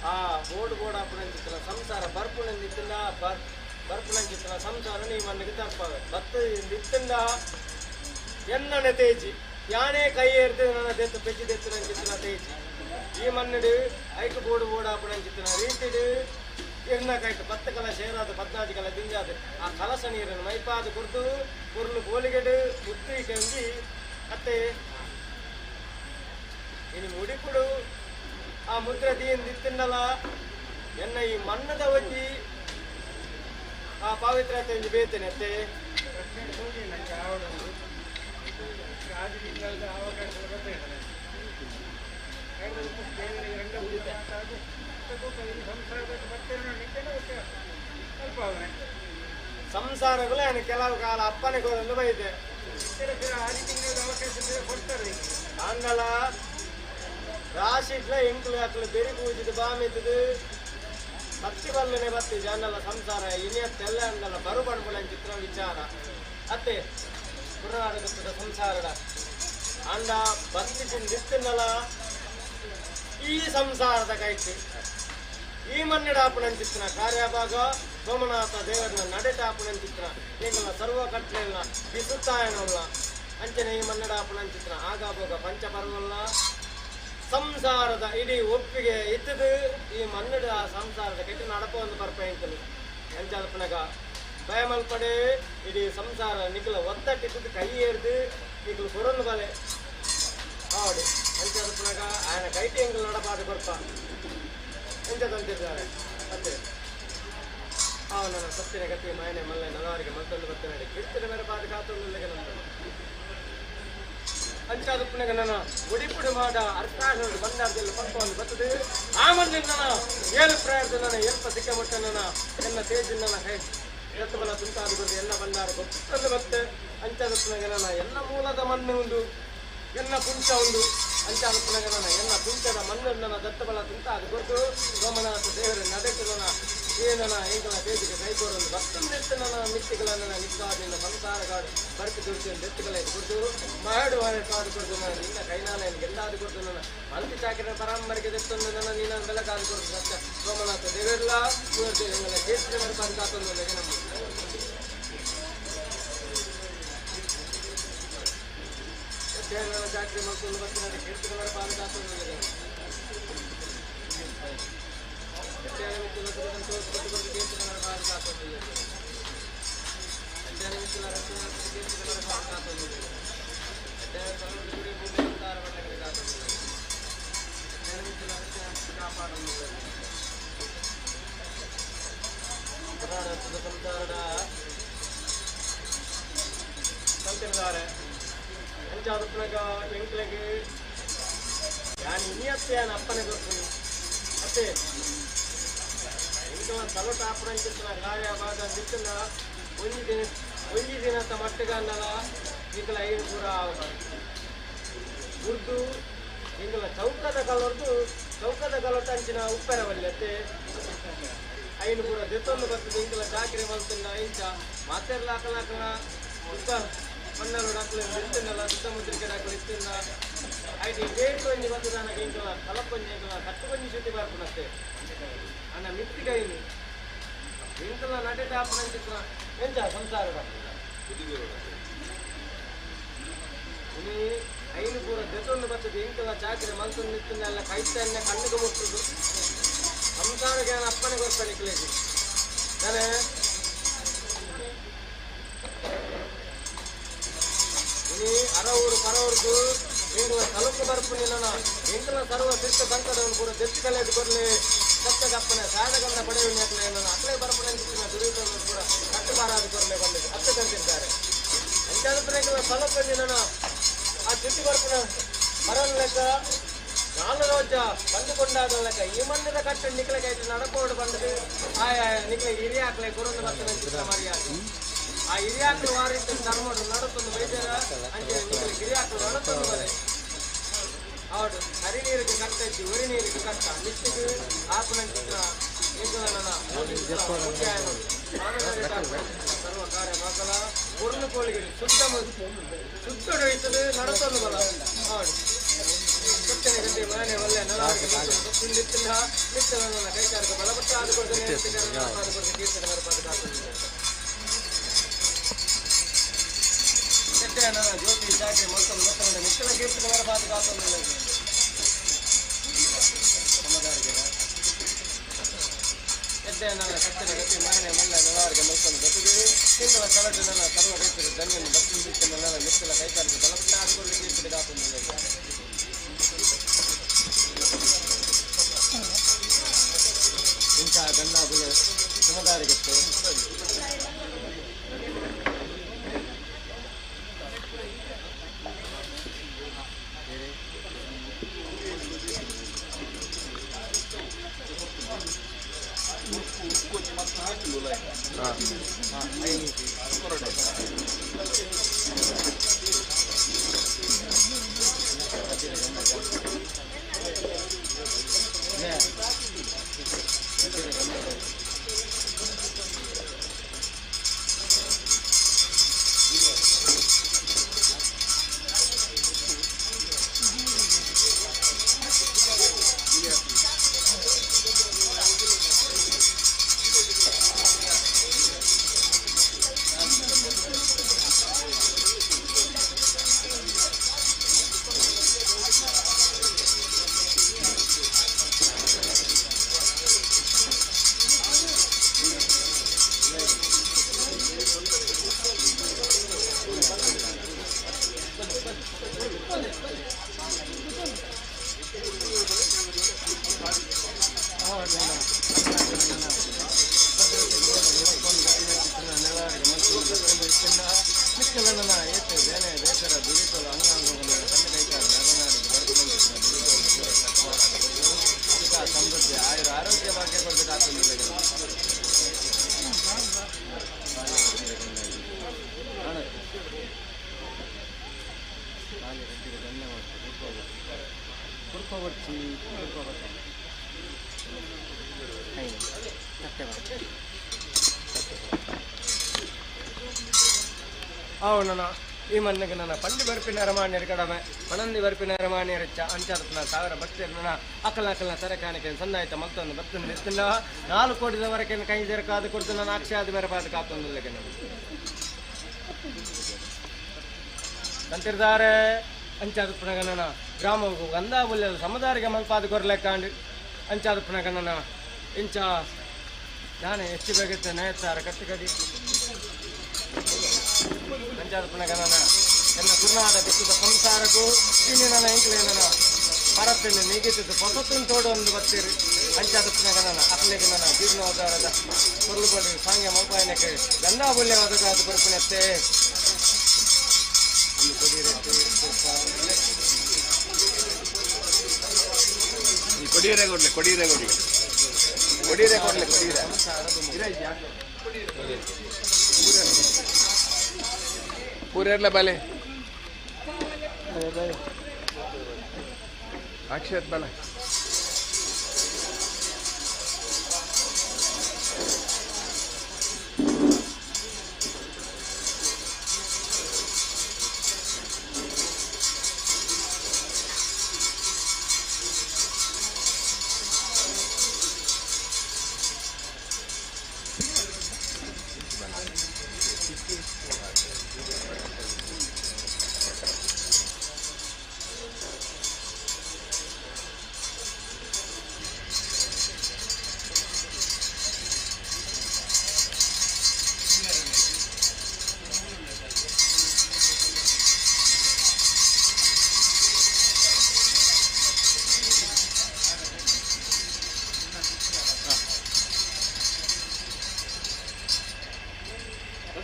ಆ ಬೋರ್ಡ್ ಅಪ್ಪನಂಚಿತ್ತನ ಸಂಸಾರ ಬರ್ಪುನಂದಿತ್ತಂಡ ಬರ್ಪುನಂಚಿತ್ತನ ಸಂಸಾರ ನೀ ಮಣ್ಣಿಗೆ ತಪ್ಪವೆ ಬತ್ತ ಇತ್ತಂಡ ಎನ್ನನೆ ತೇಜಿ ಯಾನೇ ಕೈ ಏರ್ದು ನನ್ನ ದೆತ್ತು ಪೆಚ್ಚಿ ದೆತ್ತನಂಚಿತ್ತನ ತೇಜಿ ಈ ಮಣ್ಣು ಐಕು ಬೋರ್ಡ್ ಅಪ್ಪನಂಚಿತ್ತನ ರೀತಿಡು ಎನ್ನಕಾಯ್ತು 10 ಕಲ ಸೇರಾದ 14 ಕಲ ದಿಂಜಾದ ಆ ಕಲಸ ನೀರನ್ನು ಮೈಪಾದ ಕುರ್ದು ಕುರ್ಲು ಗೋಲಿಗೆಡು ಮುತ್ತಿ ಕಂಜಿ ಮತ್ತೆ ಇನ್ನು ಮುಡಿಪುಡು ಆ ಮುದ್ರೆ ದೀಂದಿತ್ತಂಡಲ ಎನ್ನ ಈ ಮಣ್ಣದ ಒಜ್ಜಿ ಆ ಪವಿತ್ರತೆ ಬೇತೇನೆ ಅತ್ತೆ ನನಗೆ ಆವಡುವುದು ಆದಿ ತಿಂಗಳದ ಅವಕಾಶ ಗೊತ್ತಾಯ್ತದೆ ದೇವರಿಗೆ ರಂಗ ಪೂಜೆ ಮಾತಾಡು ಸಂಸಾರದಲ್ಲಿ ಬರ್ತೇನೆ ನಿಂತೇನೆ ಸ್ವಲ್ಪ ಅವನೇ ಸಂಸಾರಗಳು ಏನು ಕೆಲವು ಕಾಲ ಅಪ್ಪನಿಗೆ ಒಂದು ಬೈದೆ ಆದಿ ತಿಂಗಳದ ಅವಕಾಶ ಕೊಡ್ತಾರೆ ಅಂಗಲ ರಾಶಿಡ್ಲ ಎಂಕ್ಲು ಹಾಕ್ಲು ಬೆರಿ ಪೂಜಿದ ಬಾಮಿದ್ದು ಹತ್ತಿ ಬಲ್ಲನೆ ಬತ್ತಿ ಜನಲ್ಲ ಸಂಸಾರ ಇನಿಯತ್ತೆಲ್ಲ ಅಂದಲ್ಲ ಬರು ಬಣ್ಬುಳ ಚಿತ್ರ ವಿಚಾರ ಅತ್ತೆ ಪುನರಾಗತ್ತದ ಸಂಸಾರದ ಅಂಡ ಬಂದಿದ್ದಲ್ಲ ಈ ಸಂಸಾರದ ಕೈತಿ ಈ ಮನ್ನಿಡಾಪುನಂಚಿತ್ತಿನ ಕಾರ್ಯಭಾಗ ಸೋಮನಾಥ ದೇವರನ್ನ ನಡೆಟಾಪುನಂಚಿತ್ತಿನ ಈಗಲ ಸರ್ವ ಕಟ್ಲೆಲ್ಲ ಬಿಸುತ್ತಾಯನಲ್ಲ ಅಂಚನೆ ಈ ಮನ್ನಿಡಾಪುನಂಚಿತ್ತಿನ ಆಗಾಭೋಗ ಪಂಚಪರ್ವಲ್ಲ ಸಂಸಾರದ ಇಡೀ ಒಪ್ಪಿಗೆ ಇದ್ದದು ಈ ಮನ್ನಡ ಸಂಸಾರದ ಕೆಟ್ಟ ನಡಪ ಒಂದು ಬರ್ಪಂಕಲು ಅಂಚಾದಪ್ಪನಗ ಭಯಮಲ್ಪಡೆ ಇಡೀ ಸಂಸಾರ ನಿಖಲ ಒತ್ತಟ್ಟಿದ್ದು ಕೈ ಏರ್ದು ನಿಖಲು ಕೊರೊಂದು ಬಲೆ ಆಡು ಅಂಚಾದಪ್ಪನಗ ఆయన ಕೈಟಿ ಎಂಗಲ್ ನಡಪಾದ ಬರ್ಪ ಎಂಚದಂತಿದ್ದಾರೆ ಅತ್ತೆ ನನ್ನ ಸತ್ತಿನ ಗತಿ ಮಾಯನೆ ಮಲ್ಲೆ ನಲವರಿಗೆ ಮತ್ತೊಂದು ಬರ್ತೇನೆ ಕಿರ್ತಿನ ಮೇಲೆ ಪಾದ ಕಾತೊಂದಿಲ್ಲಗೆ ನಮ್ಮ ಅಂಚಾದಪ್ಪನಗ ನನ್ನ ಗುಡಿಪುಡಿ ಮಾಡ ಅರ್ಥಾಢ್ರು ಬಂದಾರ್ದಲ್ಲಿ ಪಂಪವನ್ನು ಬರ್ತದೆ ಆ ಮಣ್ಣಿನ ಏಳು ಪ್ರಯತ್ನ ನನ್ನ ಎಲ್ಪ ಸಿಕ್ಕಮಟ್ಟ ನನ್ನ ಎಲ್ಲ ತೇಜಿನ ನನ್ನ ಕೈ ಎತ್ತು ಬಲ ತುಂಟಾದು ಬಂದು ಎಲ್ಲ ಬಂದಾರ ಗೊತ್ತಲ್ಲಿ ಬತ್ತೆ ಅಂಚಾದಪ್ಪನಗ ನನ್ನ ಎಲ್ಲ ಮೂಲದ ಮಣ್ಣು ಉಂಡು ಎಲ್ಲ ಪುಂಚ ಉಂಡು ಅಂಚಾದಪ್ಪನಗ ನನ್ನ ಎಲ್ಲ ಪುಂಚದ ಮಣ್ಣು ನನ್ನ ದತ್ತಬಲ ತುಂಟಾದು ಕೊಟ್ಟು ಸೋಮನಾಥ ದೇವರ ನಡೆದು ನನ್ನ ಏನನ ಎಂಕಲ ಬೇದಿಗೆ ಕೈಕೋರೊಂದು ಭಕ್ತಂದೆತ್ತು ನನ್ನ ಮಿತ್ತಿಗಳನ್ನು ನಿಕ್ಕಾದಿನ ಸಂಸಾರಗಾಡು ಬರ್ತಿ ದುಡ್ಡು ದೆತ್ತುಗಳ ಕೊಟ್ಟು ಮಾಡು ಕಾದು ಕೊಡ್ತು ನಾನು ನಿನ್ನ ಕೈನಾಲೆಯನ್ನು ಗೆಲ್ಲಾದು ಕೊಟ್ಟು ನನ್ನ ಮಲ್ತಿ ಚಾಕಿನ ಪರಂಬರಿಗೆ ದೆತ್ತೊಂದು ನನ್ನ ನಿನ್ನ ಬೆಳಕಾದು ಕೊಡ್ತು ಸತ್ಯ ಸೋಮನಾಥ ದೇವರೆಲ್ಲ ಮೂರ್ತಿ ಎಂಗಳ ಕೇಸಿನ ಬರ್ಪಾದು ಕಾತೊಂದು ನಮ್ಮ ಚಾಕರಿ ಮಾಡ್ಕೊಂಡು ಬರ್ತೀನಿ ಕೇಸಿನ ಬರ್ಪಾದು ಕಾತೊಂದು ಸಂತಿದ್ದಾರೆ ಅಂಚಾದಪ್ಪನಗ ಎಂಕ್ಲೆಗೆ ಯಾನ್ ಇನಿಯತ್ತೆ ಅಪ್ಪನೆ ಬರ್ತೀನಿ ಮತ್ತೆ ఇంకా తలట ఆపడంచిన కార్య బాగా దిక్కున ಒಂಜಿ ದಿನದ ಮಟ್ಟಿಗನ್ನಲ ಈಗಲ ಐದು ಪೂರ ಉರ್ದು ಈಗಲ ಚೌಕದ ಕಲೊಟ್ಟು ಅಂಚಿನ ಉಪ್ಪೆರವಲ್ಲಿ ಅತ್ತೆ ಐನು ಪೂರ ದೆತ್ತೊಂದು ಬರ್ತದೆ ಈಗಲ ಚಾಕರಿ ಮಲ್ತಿನ ಇಂಚ ಮಾತೆರ್ಲ ಹಾಕಲಾಕಲ ಉಪ್ಪ ಮಣ್ಣಲು ಹಾಕಲು ಇರ್ತಿನಲ್ಲ ಸುತ್ತಮುದ್ರಿಕೆ ಹಾಕಲು ಇರ್ತಿನ ಐದು ಗೇಟ್ ಒಂಜಿ ಬಂದು ನನಗೆ ಈಗಲ ಕಲಪೊಂಜಿ ಈಗಲ ಕಟ್ಟು ಕೊಂಜಿ ಸುದ್ದಿ ಬರ್ಪುನತ್ತೆ ಅನ್ನ ಮಿತ್ತಿಗೈನಿ ಇಂಕಲ ನಡೆ ಟಾಪನಂಚಿತ್ರ ಎಂಚ ಸಂಸಾರದ ಇನಿ ಐನು ಪೂರ ದೆತ್ತೊಂದು ಬರ್ತದೆ ಇಂಕಲ ಚಾಕರಿ ಮಲ್ತೊಂದು ನಿತ್ತಿನೆಲ್ಲ ಕೈತನ್ನೇ ಕಣ್ಣಿಗೆ ಮುಟ್ಟುದು संसार ज्ञान अपने को निकलेगी जाने ini arawur parawurku ingla taluk barpunilana ingla sarva sitta sankadavanu pura dettale edkorle satta gappana sadaganda ಪಡೆಯುವುದಕ್ಕೆ ಅಪ್ಲೈ ಬರ್ಪಣೆಂತಿನ ದುರಿತವನ್ನು ಕೂಡ ಕಟ್ಟಬಾರದು ಕೊರಲೆ ಬಂದಿದೆ ಅತ್ತೆ ತಂದಿದ್ದಾರೆ ಅಂಚಾದಪ್ರೇಗಳ ಫಲಪಂಜಿನ ಆ ಚಿಟ್ಟಿ ಬರ್ಪಣ ಮರಣ ಲೆಕ್ಕ 4 రోజు పండుకొండాద లెక్క ఈ మందిర కట్ట నికలకైతే నడకోడు పండుది ఆయా నికల ఇరియాకలే కొరందు బర్తనంత మర్యాద ಆ ಹಿರಿಯಾಕರು ವಾರಿದ್ದ ಧರ್ಮಡು ನಡುತ್ತೊಂದು ವೈದ್ಯರ ಅಂಚೆ ನಿಮಗೆ ಹಿರಿಯಾಕರು ನಡುತ್ತೊಂದು ಬರೆ ಹೌದು ಹರಿ ನೀರಿಗೆ ಕಷ್ಟ ಇದ್ದು ಉರಿ ನೀರಿಗೆ ಕಷ್ಟ ನಿಷ್ಟಿಗೆ ಆಪನಂಚಿತ್ರ ಇಂಕಲನ ಸರ್ವ ಕಾರ್ಯ ಮಕ್ಕಳ ಪೂರ್ಣ ಕೋಳಿಗೆ ಸುತ್ತೊಡೆಯುತ್ತದೆ ನಡುತ್ತೊಂದು ಬಲ ಹೌದು ಸುತ್ತನೆ ಗಂಟೆ ಮನೆ ಒಳ್ಳೆ ನಲವರಿಗೆ ನಿತ್ತಿಲ್ಲ ನಿತ್ತಲನ್ನ ಕೈಕಾರಕ ಬಲಪಟ್ಟ ಆದುಕೊಳ್ತೇನೆ ಕೀರ್ತನೆ ಬರಪಾದ ज्योति जाके मौसम मौसम मिश्रण गिफ्ट तुम्हारे बात का तो नहीं लगे समझदार के इतने ना सत्य गति मायने मल्ला नवार के मौसम गति के सिंगल सलट ना सर्व गति धन्य बच्चन बिच्चन ना मिश्रण कई कर के बलप चार को गिफ्ट का तो नहीं लगे इनका गन्ना बोले समझदार के అవునన్న ఈ మన్నకి నన్న పండి బర్పిన రమాణ్యరు కడమే పనంది బర్పిన రమాణ్యరు అంచదన ಸಾವಿರ ಭಕ್ತರನ್ನ ಅಕಲಕಲ ತರಕಾಣಿಕೆ ಸಂದಾಯಿತ ಮತ್ತೊಂದು ಭಕ್ತನ ನಿತ್ತಿಲ್ಲ 4 ಕೋಟಿದವರೆಗೆ ಕೈ ಜರಕಾದ ಕೊಡ್ತು ನನ್ನ ಅಕ್ಷಾದಿ ಬರಪಾದ ಕಾತೊಂದಿಲ್ಲಗೆ ತಂತಿರ್ದಾರೆ ಅಂಚಾದಪ್ಪನ ಗಣನ ಗ್ರಾಮವು ಗಂಧಾಬುಲ್ಯ ಸಮುದಾರಿಗೆ ಮಲ್ಪಾದ ಕೊರ್ಲೆಕ್ಕಾಂಡು ಅಂಚಾದಪ್ಪನ ಗಣನ ಇಂಚ ನಾನೇ ಹೆಚ್ಚು ಬೇಗುತ್ತೆ ನೇತಾರ ಕಟ್ಟಿಗಡಿ ಅಂಚಾದಪ್ಪನ ಗಣನ ಎನ್ನ ಕುರ್ನಾಡ ಬಿಸಿದ ಸಂಸಾರಕ್ಕೂ ಇನ್ನು ನನ್ನ ಎಂಕ್ಲೇನ ಮರತ್ತನ್ನು ನೀಗಿದ್ದು ಹೊಸತನ್ನು ತೋಡೊಂದು ಬರ್ತೀರಿ ಅಂಚಾದಪ್ಪನ ಗಣನ ಅಕ್ಲೆಗೆ ನನ್ನ ಜೀರ್ಣೋದ್ಧಾರದ ಕೊರ್ಲುಬಡಿ ಸಾಂಗ್ಯ ಮಲ್ಪಾಯನಕ್ಕೆ ಗಂಧಾಬುಲ್ಯವಾದ ಬರ್ಪಣೆತ್ತೆ ಕೊಡಿಯರೆ ಕೊಡ್ಲೆ ಕೊಡಿಯರೆ ಕೊಡ್ಲೆ ಕೊಡಿಯರೆ ಕೊಡ್ಲೆ ಕೊಡಿಯರೆ ಪೂರೆಲ್ಲ ಬಲೆ ಅಕ್ಷತ್ ಬಲ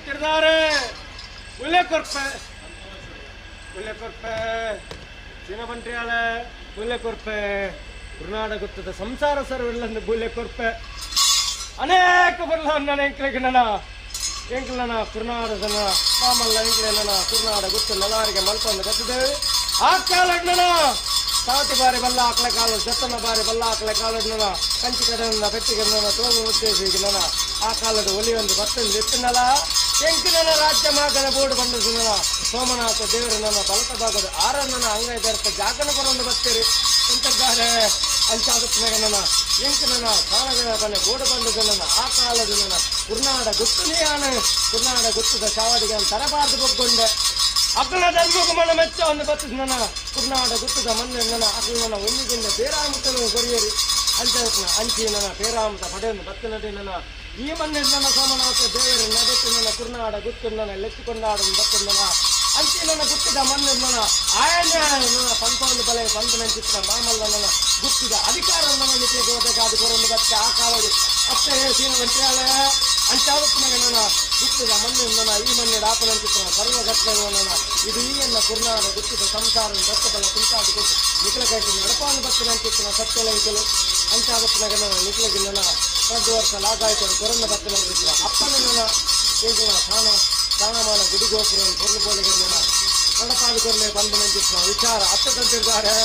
ಅಂತಿರ್ತಾರೆ ಉಲ್ಲೆ ಕೊರ್ಪೆ ಚೀನ ಬಂಟ್ರಿಯಾಳ ಉಲ್ಲೆ ಕೊರ್ಪೆ ಕರ್ನಾಟಕ ಗೊತ್ತದ ಸಂಸಾರ ಸರ್ವೆಲ್ಲ ಬುಲ್ಲೆ ಕೊರ್ಪೆ ಅನೇಕ ಬರ್ಲ ಎಂಕ್ಲನ ಕರ್ನಾಟಕನ ಮಾಮಲ್ಲ ಎಂಕ್ಲೇನ ಕರ್ನಾಟಕ ಗೊತ್ತು ನಲಾರಿಗೆ ಮಲ್ಪಂದು ಗೊತ್ತದೆ ಆ ಕಾಲಡ್ನ ಸಾತಿ ಬಾರಿ ಬಲ್ಲ ಆಕಳೆ ಕಾಲ ಜತ್ತನ ಬಾರಿ ಬಲ್ಲ ಆಕಳೆ ಕಾಲಡ್ನ ಕಂಚಿ ಕಡನ ಪೆಟ್ಟಿಗೆನ ತೋಗು ಉದ್ದೇಶ ಆ ಕಾಲದ ಒಲಿಯೊಂದು ಬತ್ತೊಂದು ಎತ್ತಿನಲ್ಲ ಎಂಕಿನ ರಾಜ್ಯ ಮಾಗನ ಬೋರ್ಡ್ ಬಂದಿನ ಸೋಮನಾಥ ದೇವರನ್ನ ಬಲತ ಭಾಗದ ಆರನ್ನ ಅಂಗೈದರ್ಥ ಜಾಗನ ಬರೊಂದು ಬತ್ತೇರಿ ಎಂತಾರೆ ಅಂಚಾದನ ಎಂಕಿನ ಕಾಲಗಳ ಬನೆ ಬೋರ್ಡ್ ಬಂದದನ್ನ ಆ ಕಾಲದ ಕುರ್ನಾಡ ಗುತ್ತುನೆಯಾನ ಕುರ್ನಾಡ ಗುತ್ತದ ಚಾವಡಿಗೆ ತರಬಾರ್ದು ಬೊಗ್ಗೊಂಡೆ ಅಕ್ಕನ ಧರ್ಮಕ್ಕೆ ಮನ ಮೆಚ್ಚ ಒಂದು ಬತ್ತದ ನನ್ನ ಕುರ್ನಾಡ ಗುತ್ತದ ಮಣ್ಣು ನನ್ನ ಅಕ್ಕನ ಒಂದಿಗಿಂದ ಬೇರಾಮುತ್ತಲು ಕೊರಿಯರಿ ಅಂಚನ ಅಂಚಿ ನನ್ನ ಬೇರಾಮತ ಪಡೆಯನ್ನು ಬತ್ತನಡಿ ನನ್ನ ಈ ಮಣ್ಣಿನ ನನ್ನ ಸೋಮನಾಥ ದೇವರು ನಡೆಸಿ ನನ್ನ ಕುರ್ನಾಡ ಗುತ್ತು ನನ್ನ ಲೆಚ್ಚಿಕೊಂಡಾಡನ್ನು ಬತ್ತದ ನನ್ನ ಅಂಚಿ ನನ್ನ ಗುತ್ತಿದ ಮಣ್ಣು ನನ್ನ ಆಯನ ನನ್ನ ಪಂಪವನ್ನು ಬಲೆ ಪಂಪನಂಚಿತ್ರ ಮಾಮಲ್ಲ ನನ್ನ ಗುತ್ತಿದ ಅಧಿಕಾರ ನನ್ನ ನಿಟ್ಟಿಗೆ ಹೋದಕ್ಕಾದ ಕೊರೊಂದು ಬತ್ತೆ ಆ ಕಾಲದ ಅಷ್ಟೇ ಸೀನ ಗಂಟೆಯಾಲಯ ಅಂಚಾವತ್ನಾಗ ನನ್ನ ಗುತ್ತಿದ ಮಣ್ಣು ನನ್ನ ಈ ಮಣ್ಣಿನ ಆಪನಂಚಿತ್ರ ಸರ್ವಘಟ್ಟ ನನ್ನ ಇದು ಈಯನ್ನ ಕುರ್ನಾಡ ಗುತ್ತಿದ ಸಂಸಾರ ಬತ್ತ ಬಲ ತುಂಟಾಡಿಕೊಂಡು ನಿಖಲ ಕೈಗೆ ನಡಪಾನು ಬತ್ತನಂಚಿತ್ರ ಸತ್ಯಲೈಕಲು ಅಂಚಾವತ್ನಾಗ ನನ್ನ ನಿಖಲಿಗೆ ನನ್ನ 2 ವರ್ಷ ಲಾಗಾಯ್ತದೆ ಕೊರೊಂದು ಬತ್ತನಂಚಿತ್ರ ಅಪ್ಪನ ನನ್ನ ಏಜನ ಸ್ಥಾನಮಾನ ಗುಡಿಗೋಪುರ ಕೊರ್ಲುಬೋಲಿಗೆಲ್ಲ ನಡಪಾದಿಕೊರ್ಲೆ ಬಂಧನಂಚಿತ್ರ ವಿಚಾರ ಅತ್ತಂತಿರ್ತಾರೆ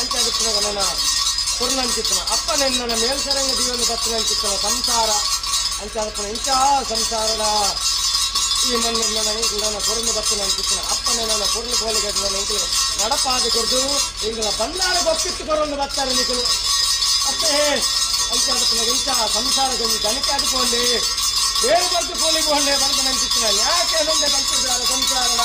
ಅಂಚಾದಿತ್ನಾಗ ನನ್ನ ಕೊರ್ಲಂಚಿತ್ರ ಅಪ್ಪನೆನ್ನ ಮೇಲ್ಸರಂಗ ಜೀವನ ಬತ್ತನಂಚಿತ್ರ ಸಂಸಾರ ಅಂಚಾದಪ್ಪನ ಇಂಚ ಸಂಸಾರದ ಈ ಮಣ್ಣಿನ ನನ್ನ ಕೊರಲು ಬತ್ತನಂಚಿತ್ರ ಅಪ್ಪನೆ ನನ್ನ ಕೊರ್ಲು ಬೋಲಿಗೆ ನನ್ನ ಇಂಕಲು ನಡಪಾದಿ ಕೊಡ್ದು ಇಂಗಳ ಬಂದಾರ ಗೊತ್ತಿತ್ತು ಕೊರೊಂದು ಬರ್ತಾರೆ ನಿಖಲು ಅಪ್ಪೇ ಅಂಚಾದಪ್ಪನಾಗ ಇಂಚ ಸಂಸಾರದಲ್ಲಿ ತನಿಖೆ ಆಡಿಕೊಂಡೆ ಬೇರೆ ಬರ್ತು ಕೋಲಿಗೊಂಡೆ ಬಂದು ನಂಚಿತ್ತಿನ ಯಾಕೆ ಮುಂದೆ ಕಲ್ತಿದ್ದಾರೆ ಸಂಸಾರದ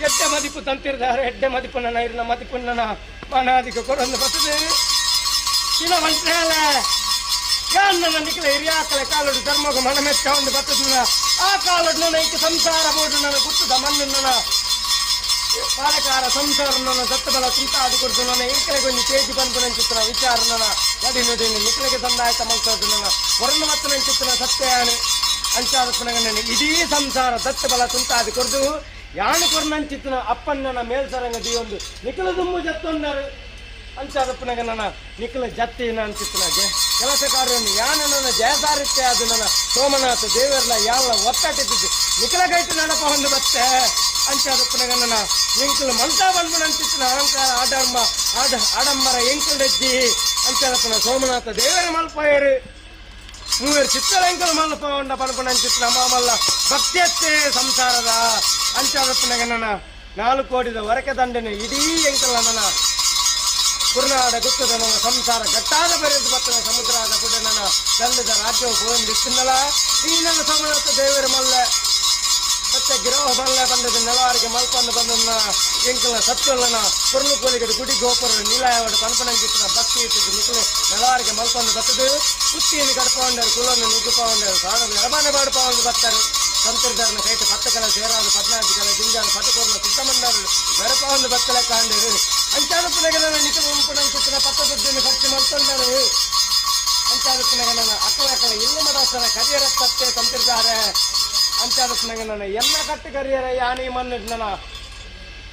ಎಡ್ಡೆ ಮದಿಪು ತಂತಿರ್ತಾರೆ ಎಡ್ಡೆ ಮದಿಪು ನನ್ನ ಇರಿನ ಮದಿಪು ನನ್ನ ಮನಾದಿಗೆ ಕೊಡೊಂದು ಬರ್ತದೆ ಚಿನ್ನ ಮಂತ್ರಾಲ ಯಾನ್ ನನ್ನ ನಿಖಲ ಹಿರಿಯಾಕಲೆ ಕಾಲೋಡು ಧರ್ಮಗ ಮನ ಮೆಚ್ಚ ಒಂದು ಬರ್ತದ ಆ ಕಾಲೋಡು ನನ್ನ ಈಕೆ ಸಂಸಾರ ಬೋಡು ನನ್ನ ಗುತ್ತದ ಮಣ್ಣು ನನ್ನ ಪಾಲಕಾರ ಸಂಸಾರ ನನ್ನ ದತ್ತ ಬಲ ತುಂಟಾಡಿ ಕೊಡ್ದು ನನ್ನ ಈಕಲೆಗೊಂದು ತೇಜಿ ಬಂದು ನನ್ನ ಚಿತ್ರ ವಿಚಾರ ನನ್ನ ನಡಿ ನಡಿ ನಿಖಲಿಗೆ ಸಂದಾಯತ ಮಲ್ಸೋದು ನನ್ನ ಹೊರನ್ನು ಮತ್ತು ನನ್ನ ಚಿತ್ರ ಸತ್ಯಾನೆ ಅಂಚಾದ ನನ್ನ ಇಡೀ ಸಂಸಾರ ದತ್ತ ಬಲ ತುಂಟಾಡಿ ಕೊಡ್ದು ಯಾನು ಕೊರ್ನಂಚಿತ್ತಿನ ಅಪ್ಪನ ಮೇಲ್ಸರಂಗ ದಿಯೊಂದು ನಿಖಲ ದುಮ್ಮು ಜತ್ತೊಂದರು ಅಂಚಾದಪ್ಪನಾಗ ನನ್ನ ನಿಖಲ ಜತ್ತಿನ ಅಂಚಿತ್ತಿನ ಕೆಲಸ ಕಾರ್ಯವನ್ನು ಯಾನು ನನ್ನ ಜಯಸಾರಿತ್ಯ ಅದು ನನ್ನ ಸೋಮನಾಥ ದೇವರಲ್ಲ ಯಾವ ಒತ್ತಾಟಿದ್ದು ನಿಖಲ ಗೈತು ನೆನಪ ಹೊಂದು ಬತ್ತೆ ಅಂಚಾದಪ್ಪನಾಗ ನನ್ನ ಎಂಕಲು ಮಂತ ಬಂದ್ಬಿಡ ಅಂಚಿತ್ತಿನ ಅಹಂಕಾರ ಆಡಂಬರ ಎಂಕಲ್ಡೆಜ್ಜಿ ಅಂಚಾದಪ್ಪನ ಸೋಮನಾಥ ದೇವರ ಮಲ್ಪಯರು 3 ಚಿತ್ತಲೆಂಕಲು ಮಲ್ಪ ಹೊಂಡ ಪನ್ಪನಂಚಿತ್ತಿನ ಮಾಮಲ್ಲ ಭಕ್ತಿಯತ್ತೇ ಸಂಸಾರದ ಅಂಚಾದಪ್ಪನಾಗ ನನ್ನ 4 ಕೋಟಿದ ಹೊರಕೆ ದಂಡನೆ ಇಡೀ ಎಂಕಲ ನನ್ನ ಕುರ್ನಾಡ ಗುತ್ತದ ನನ್ನ ಸಂಸಾರ ಗಟ್ಟಾದ ಬರೆದು ಬತ್ತನ ಸಮುದ್ರದ ಪುಡ ನನ್ನ ಗಲ್ಲದ ರಾಜ್ಯವು ಹೋಗಿತ್ತಿನ್ನಲ್ಲ ಈ ನನ್ನ ಸೋಮನಾಥ ದೇವರ ಮಲ್ಲೆ ಮತ್ತೆ ಗಿರೋಹ ಮಲ್ಲೆ ಬಂದದ ನೆಲವಾರಿಗೆ ಮಲ್ಪಂದು ಬಂದನ್ನ ಎಂಕಲ ಸತ್ಯಲ್ಲನ ಕುರ್ಲು ಕೋಲಿಗಡೆ ಗುಡಿ ಗೋಪುರ ನೀಲಾಯವಡ ಪನ್ಪನಂಚಿತ್ತಿನ ಭಕ್ತಿ ಇಟ್ಟಿದ್ದು ನಿಖಲೆ ನೆಲವಾರಿಗೆ ಮಲ್ಪಂದು ಬತ್ತದು ಕುತ್ತಿಯನ್ನು ಕಡ್ಪಗೊಂಡರು ಕುಲವನ್ನು ನುಗ್ಗುಪಗೊಂಡರು ಸಾಣದ ಎಡಬಾನೆ ಬಾಡುಪಗೊಂಡು ಬರ್ತಾರೆ ಸಂತರ್ದಾರನ ಕೈಟ 10 ಕಲ ಸೇರಾದು 14 ಕಲ ದಿಂಜಾನ ಪಟಕೋರ್ನ ಸಿದ್ದಮಂಡರು ಮೆರಪಗೊಂಡು ಬತ್ತಲೆ ಕಾಂಡರು ಅಂಚಾದಪ್ಪನಾಗ ನನ್ನ ನಿಖಲ ಉಂಪುನಂಚಿತ್ತಿನ ಪತ್ತದುಡ್ಡನ್ನು ಖರ್ಚು ಮಾಡ್ಕೊಂಡರು ಅಂಚಾದಪ್ಪನಾಗ ನನ್ನ ಅಕ್ಕಲ ಇನ್ನು ಮಡಾಸನ ಕರಿಯರ ತತ್ತೆ ತಂತಿರ್ತಾರೆ ಅಂಚಾದಪ್ಪನಾಗ ನನ್ನ ಎಲ್ಲ ಕಟ್ಟು ಕರಿಯರ ಯಾನಿ ಮನ್ನಡಿ ನನ್ನ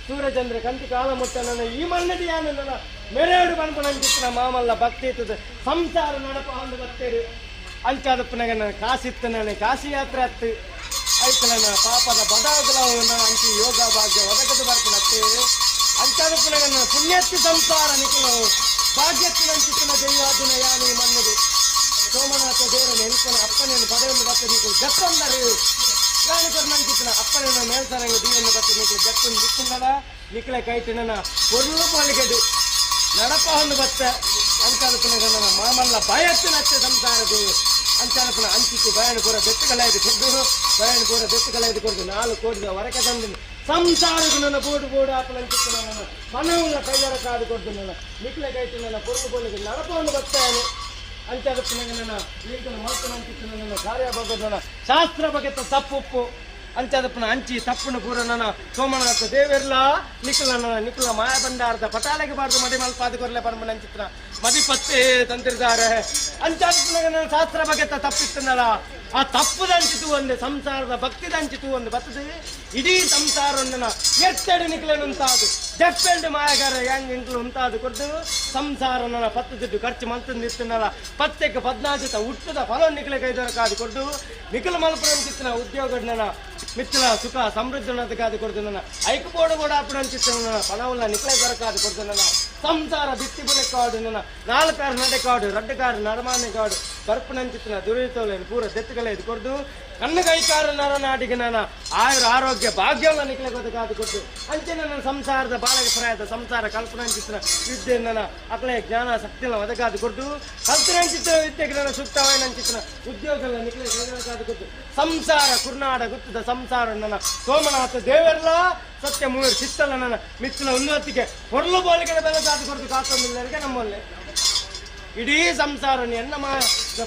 ಸೂರ್ಯಚಂದ್ರ ಕಂತಿ ಕಾಲ ಮುಟ್ಟ ನನ್ನ ಈ ಮನ್ನಡಿ ಯಾನು ನನ್ನ ಮೆರೆಯಡು ಬಂದ್ಕೊಂಡಂಚಿತ್ತಿನ ಮಾಮಲ್ಲ ಭಕ್ತಿ ಇರ್ತದೆ ಸಂಸಾರ ನಡಪ ಹೊಂದು ಬತ್ತೇರು ಅಂಚಾದಪ್ಪನಾಗ ನನ್ನ ಕಾಸಿತ್ತು ನನ್ನ ಕಾಶಿ ಯಾತ್ರೆ ಹತ್ತು ಐತಲ ನನ್ನ ಪಾಪದ ಬದಾಗಲ ಅಂಚಿ ಯೋಗ ಭಾಗ್ಯ ಒದಗದು ಬರ್ಕೊಳತ್ತೆ ಅಂಚಾದಪ್ಪನಾಗ ನನ್ನ ಪುಣ್ಯತ್ತಿ ಸಂಸಾರ ನಿಖಲು ಭಾಗ್ಯತ್ತಿನಂಚಿತ್ತಿನ ದೈವಾದಿನ ಯಾನಿ ಮನ್ನಡಿ ಸೋಮನಾಥ ದೇವರನ್ನು ಹೆಲ್ಪನ ಅಪ್ಪನನ್ನು ಪಡೆಯನ್ನು ಬತ್ತ ನಿಖಲು ಜತ್ತೊಂದರು ಯಾನಿಕರ್ನಂಚಿತ್ತಿನ ಅಪ್ಪನನ್ನು ಮೇಲ್ಸರಂಗ ದಿಯನ್ನು ಬತ್ತ ನಿಖಲು ಜತ್ತೊಂದು ದಿಕ್ಕಿಂದಲ ನಿಖಲೆ ಕೈಟಿನ ಕೊರ್ಲು ಬೋಲಿಗೆಡು ನಡಪ ಹೊಂದು ಬತ್ತ ಅಂಚಾದಪ್ಪನಾಗ ನನ್ನ ಮಾಮಲ್ಲ ಭಯತ್ತಿನಚ್ಚೆ ಸಂಸಾರದು ಅಂಚಾದಪ್ಪನ ಅಂಚಿತ್ತು ಬಯಣಪುರ ಬೆತ್ತುಗಲಾಯ್ದು ಕೊಡ್ದು ಬಯಣಪುರ ಬೆತ್ತುಗಲಾಯ್ದು ಕೊಡ್ದು 4 ಕೋಟಿದ ಹೊರಕೆ ತಂದು ಸಂಸಾರಕ್ಕೆ ನನ್ನ ಬೋಡು ಆಪಲಂಚಿತ್ತು ನನ್ನ ಮನವನ್ನ ಕೈಯಾರ ಕಾದು ಕೊಡ್ತು ನನ್ನ ನಿಕ್ಲೆ ಕೈತು ನನ್ನ ಪೊರ್ಲು ನಡಪವನ್ನು ಬರ್ತಾನೆ ಅಂಚದಕ್ಕೆ ನನ್ನ ಈಗನ ಮಾತನಾಡ್ತಿತ್ತು ನನ್ನ ಕಾರ್ಯ ಬಗ್ಗೆ ನನ್ನ ಶಾಸ್ತ್ರ ಬಗ್ಗೆ ತಪ್ಪು ಅಂಚದಪ್ಪನ ಅಂಚಿ ತಪ್ಪನ ಪೂರ ನನ್ನ ಸೋಮನಾಥ ದೇವೆಲ್ಲ ನಿಖಲ ಮಾಯ ಬಂಡಾರ್ದ ಪಟಾಲೆಗೆ ಬಾರ್ದು ಮಡಿ ಮಲ್ಪಾದ ಕೊರ್ಲೆ ಪರಮನ ಅಂಚಿತ್ರ ಮದಿ ಪತ್ತೆ ತಂತಿರ್ತಾರೆ ಅಂಚದಪ್ಪನ ನನ್ನ ಶಾಸ್ತ್ರ ಬಗ್ಗೆ ತಪ್ಪಿತ್ತನಲ್ಲ ಆ ತಪ್ಪುದಂಚಿತು ಒಂದು ಸಂಸಾರದ ಭಕ್ತಿದಂಚಿತು ಒಂದು ಬರ್ತದೆ ಇಡೀ ಸಂಸಾರವನ್ನು ಎತ್ತಡಿ ನಿಖಲನುಂತಾದು ಜಪ್ಪೆಂಡು ಮಾಯಗಾರ ಹೆಂಗ್ ಉಂಟಾದು ಕೊಟ್ಟು ಸಂಸಾರ ನನ್ನ 10 ದುಡ್ಡು ಖರ್ಚು ಮಲ್ತಂದಿತ್ತನಲ್ಲ 10ಕ್ಕೆ 14 ಹುಟ್ಟದ ಫಲ ನಿಖಲೆ ಕೈದರ ಕಾದು ಕೊಟ್ಟು ನಿಖಲ ಮಲ್ಪುರಂಚಿತ್ತಿನ ಉದ್ಯೋಗ ನನ್ನ ಮಿತ್ರ ಸುಖ ಸಮೃದ್ಧನದ ಕಾದು ಕೊಡ್ತು ನನ್ನ ಐಕು ಬೋಡ ಅಪ್ಪಡ ಅಂಚಿತ್ತು ನನ್ನ ಫಲವನ್ನ ನಿಖಲೆ ಕಾದು ಕೊಡ್ತು ನನ್ನ ಸಂಸಾರ ಬಿತ್ತಿ ಬುಲೆ ಕಾಡು ನನ್ನ 4 ಕಾರು ನಡೆ ಕಾಡು 2 ಕಾರು ನಡಮಾನೆ ಕಾಡು ಬರ್ಪಣಂಚಿತ್ತಿನ ದುರಿತೋಲೇನು ಪೂರ ದೆತ್ತುಗಳೇ ಇದು ಕೊಡ್ದು ಕಣ್ಣುಗೈಕಾರ ನರನಾಡಿಗೆ ನಾನು ಆರೋಗ್ಯ ಭಾಗ್ಯವನ್ನು ನಿಖಲೆ ಕಾದು ಕೊಟ್ಟು ಅಂಚೆ ನನ್ನ ಸಂಸಾರದ ಬಾಳಗೆ ಪ್ರಾಯದ ಸಂಸಾರ ಕಲ್ಪನಾಂಚಿತ್ತಿನ ವಿದ್ಯೆ ನನ್ನ ಅಕಲೆ ಜ್ಞಾನ ಶಕ್ತಿಯನ್ನು ಒದಗಾದು ಕೊಟ್ಟು ಕಲ್ಪನಾಂಚಿತ್ತಿನ ವಿದ್ಯೆಗೆ ನನ್ನ ಸೂಕ್ತವಾಯಿನಂಚಿತ್ತಿನ ಉದ್ಯೋಗಗಳ ನಿಖಲೆ ಕಾದು ಕೊಟ್ಟು ಸಂಸಾರ ಕುರ್ನಾಡ ಗುತ್ತದ ಸಂಸಾರ ನನ್ನ ಸೋಮನಾಥ ದೇವೆಲ್ಲ ಸತ್ಯ ಮೂರು ಚಿತ್ತಲ್ಲ ನನ್ನ ಮಿತ್ತಿನ ಉನ್ನತಿಗೆ ಹೊರಲು ಬೋಲಿಗೆ ಬೆಲೆ ಕಾದು ಕೊಟ್ಟು ಕಾತೊಂದಿಲ್ಲರಿಗೆ ನಮ್ಮಲ್ಲಿ ಇಡೀ ಸಂಸಾರ ಎನ್ನ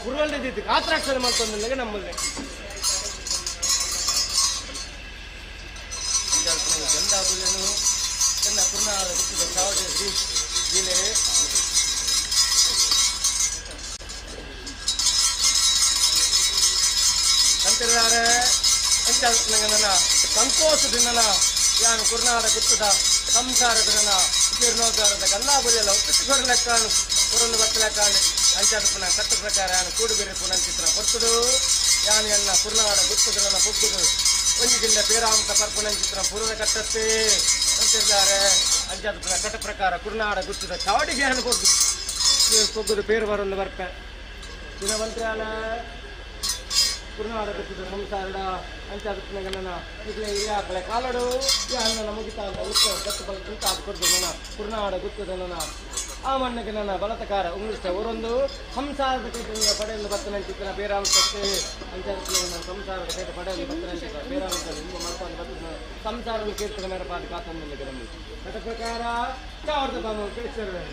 ಪುರವಲ್ಲಿದ್ದು ಕಾತ್ರಾಕ್ಷರ ಮಾಡ್ತೊಂದಿಲ್ಲಗೆ ನಮ್ಮಲ್ಲಿ ಗಂಧಾಬುಲೆನು ತನ್ನ ಕುರ್ನಾಡ ಗುತ್ತದ ಸಾವಿರ ಜಿಲ್ಲೆ ಅಂತಿದ್ದಾರೆ ನನ್ನ ಸಂತೋಷದಿಂದ ಯಾನು ಕುರ್ನಾಡ ಗುತ್ತದ ಸಂಸಾರದ ನನ್ನ ಜೀರ್ಣೋದ್ಧಾರದ ಗಂಧಾಬುಲೆಲ್ಲ ಒಪ್ಪಿಸಿಕೊಡ ಲೆಕ್ಕಾನು ಪುರೊಂದು ಬತ್ತ ಲೆಕ್ಕಾನು ಅಂಚಾದಪ್ಪನ ಕಟ್ಟು ಪ್ರಕಾರ ಯಾನು ಕೂಡು ಬೇರೆ ಪುನಂಚಿತ್ರ ಹೊರತುಡು ಯಾನು ಎನ್ನ ಕುರ್ನಾಡ ಗುತ್ತದ ನನ್ನ ಪೊಗ್ಗುದು ಒಂಜಿಗಿಂದ ಪೇರಾಂತ ಪರ್ಪಣಂಚಿತ್ರ ಪುರದ ಕಟ್ಟತ್ತೆ ಅಂತಿದ್ದಾರೆ ಅಂಚಾದಪ್ಪನ ಕಟ್ಟ ಪ್ರಕಾರ ಕುರ್ನಾಡ ಗುತ್ತದ ಚಾವಡಿಗೆ ಯಾನು ಪೊಗ್ಗುದು ಪೇರು ಬರೊಂದು ಬರ್ಪೆ ದಿನವಂತ್ರಾಲ ಕುರ್ನಾಡ ಗುತ್ತದ ಸಂಸಾರ ಅಂಚಾದಪ್ಪನ ನನ್ನ ಈಗಲೇ ಇಲ್ಲೇ ಕಾಲಡು ಯಾನ ಮುಗಿತಾ ಅಂತ ಉತ್ಸವ ಕತ್ತು ಬಲ ತುಂಟ ಅದು ಕೊಡ್ದು ನನ್ನ ಕುರ್ನಾಡ ಗುತ್ತದ ನನ್ನ ಆ ಮಣ್ಣಿಗೆ ನನ್ನ ಬಲತಕಾರ ಉಂಗಿಷ್ಟ ಅವರೊಂದು ಸಂಸಾರದ ಕೈಟಿಂದ ಪಡೆಯಲು ಬರ್ತನಂಚಿತ್ರ ಬೇರಾಂತಕ್ಕೆ ಅಂಚಾದಪ್ಪನ ನನ್ನ ಸಂಸಾರದ ಕೈಟ ಪಡೆಯಲು ಬರ್ತನಂಚಿತ್ರ ಬೇರಾಂತ ತುಂಬ ಮಲ್ಪಾದ ಬರ್ತನ ಸಂಸಾರದ ಕೀರ್ತನ ಮೇರಪಾದ ಕಾತಂದಿಲ್ಲ ನಮಗೆ ಕಟ ಪ್ರಕಾರ ಸಾವಿರದ ಬಾಮ ತಿಳಿಸಿರುವೆ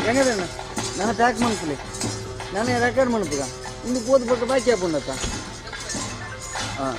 ಹೆಂಗದೇನ ನಾನು ಟ್ಯಾಕ್ ಮಾಡ್ಕೊಳ್ಳಿ ನಾನು ರೆಕಾರ್ಡ್ ಮಾಡ್ತೀಗ ಇನ್ನು ಓದ್ಬೇಕು ಬಾಕಿ ಹಾಕೊಂಡತ್ತ ಹಾಂ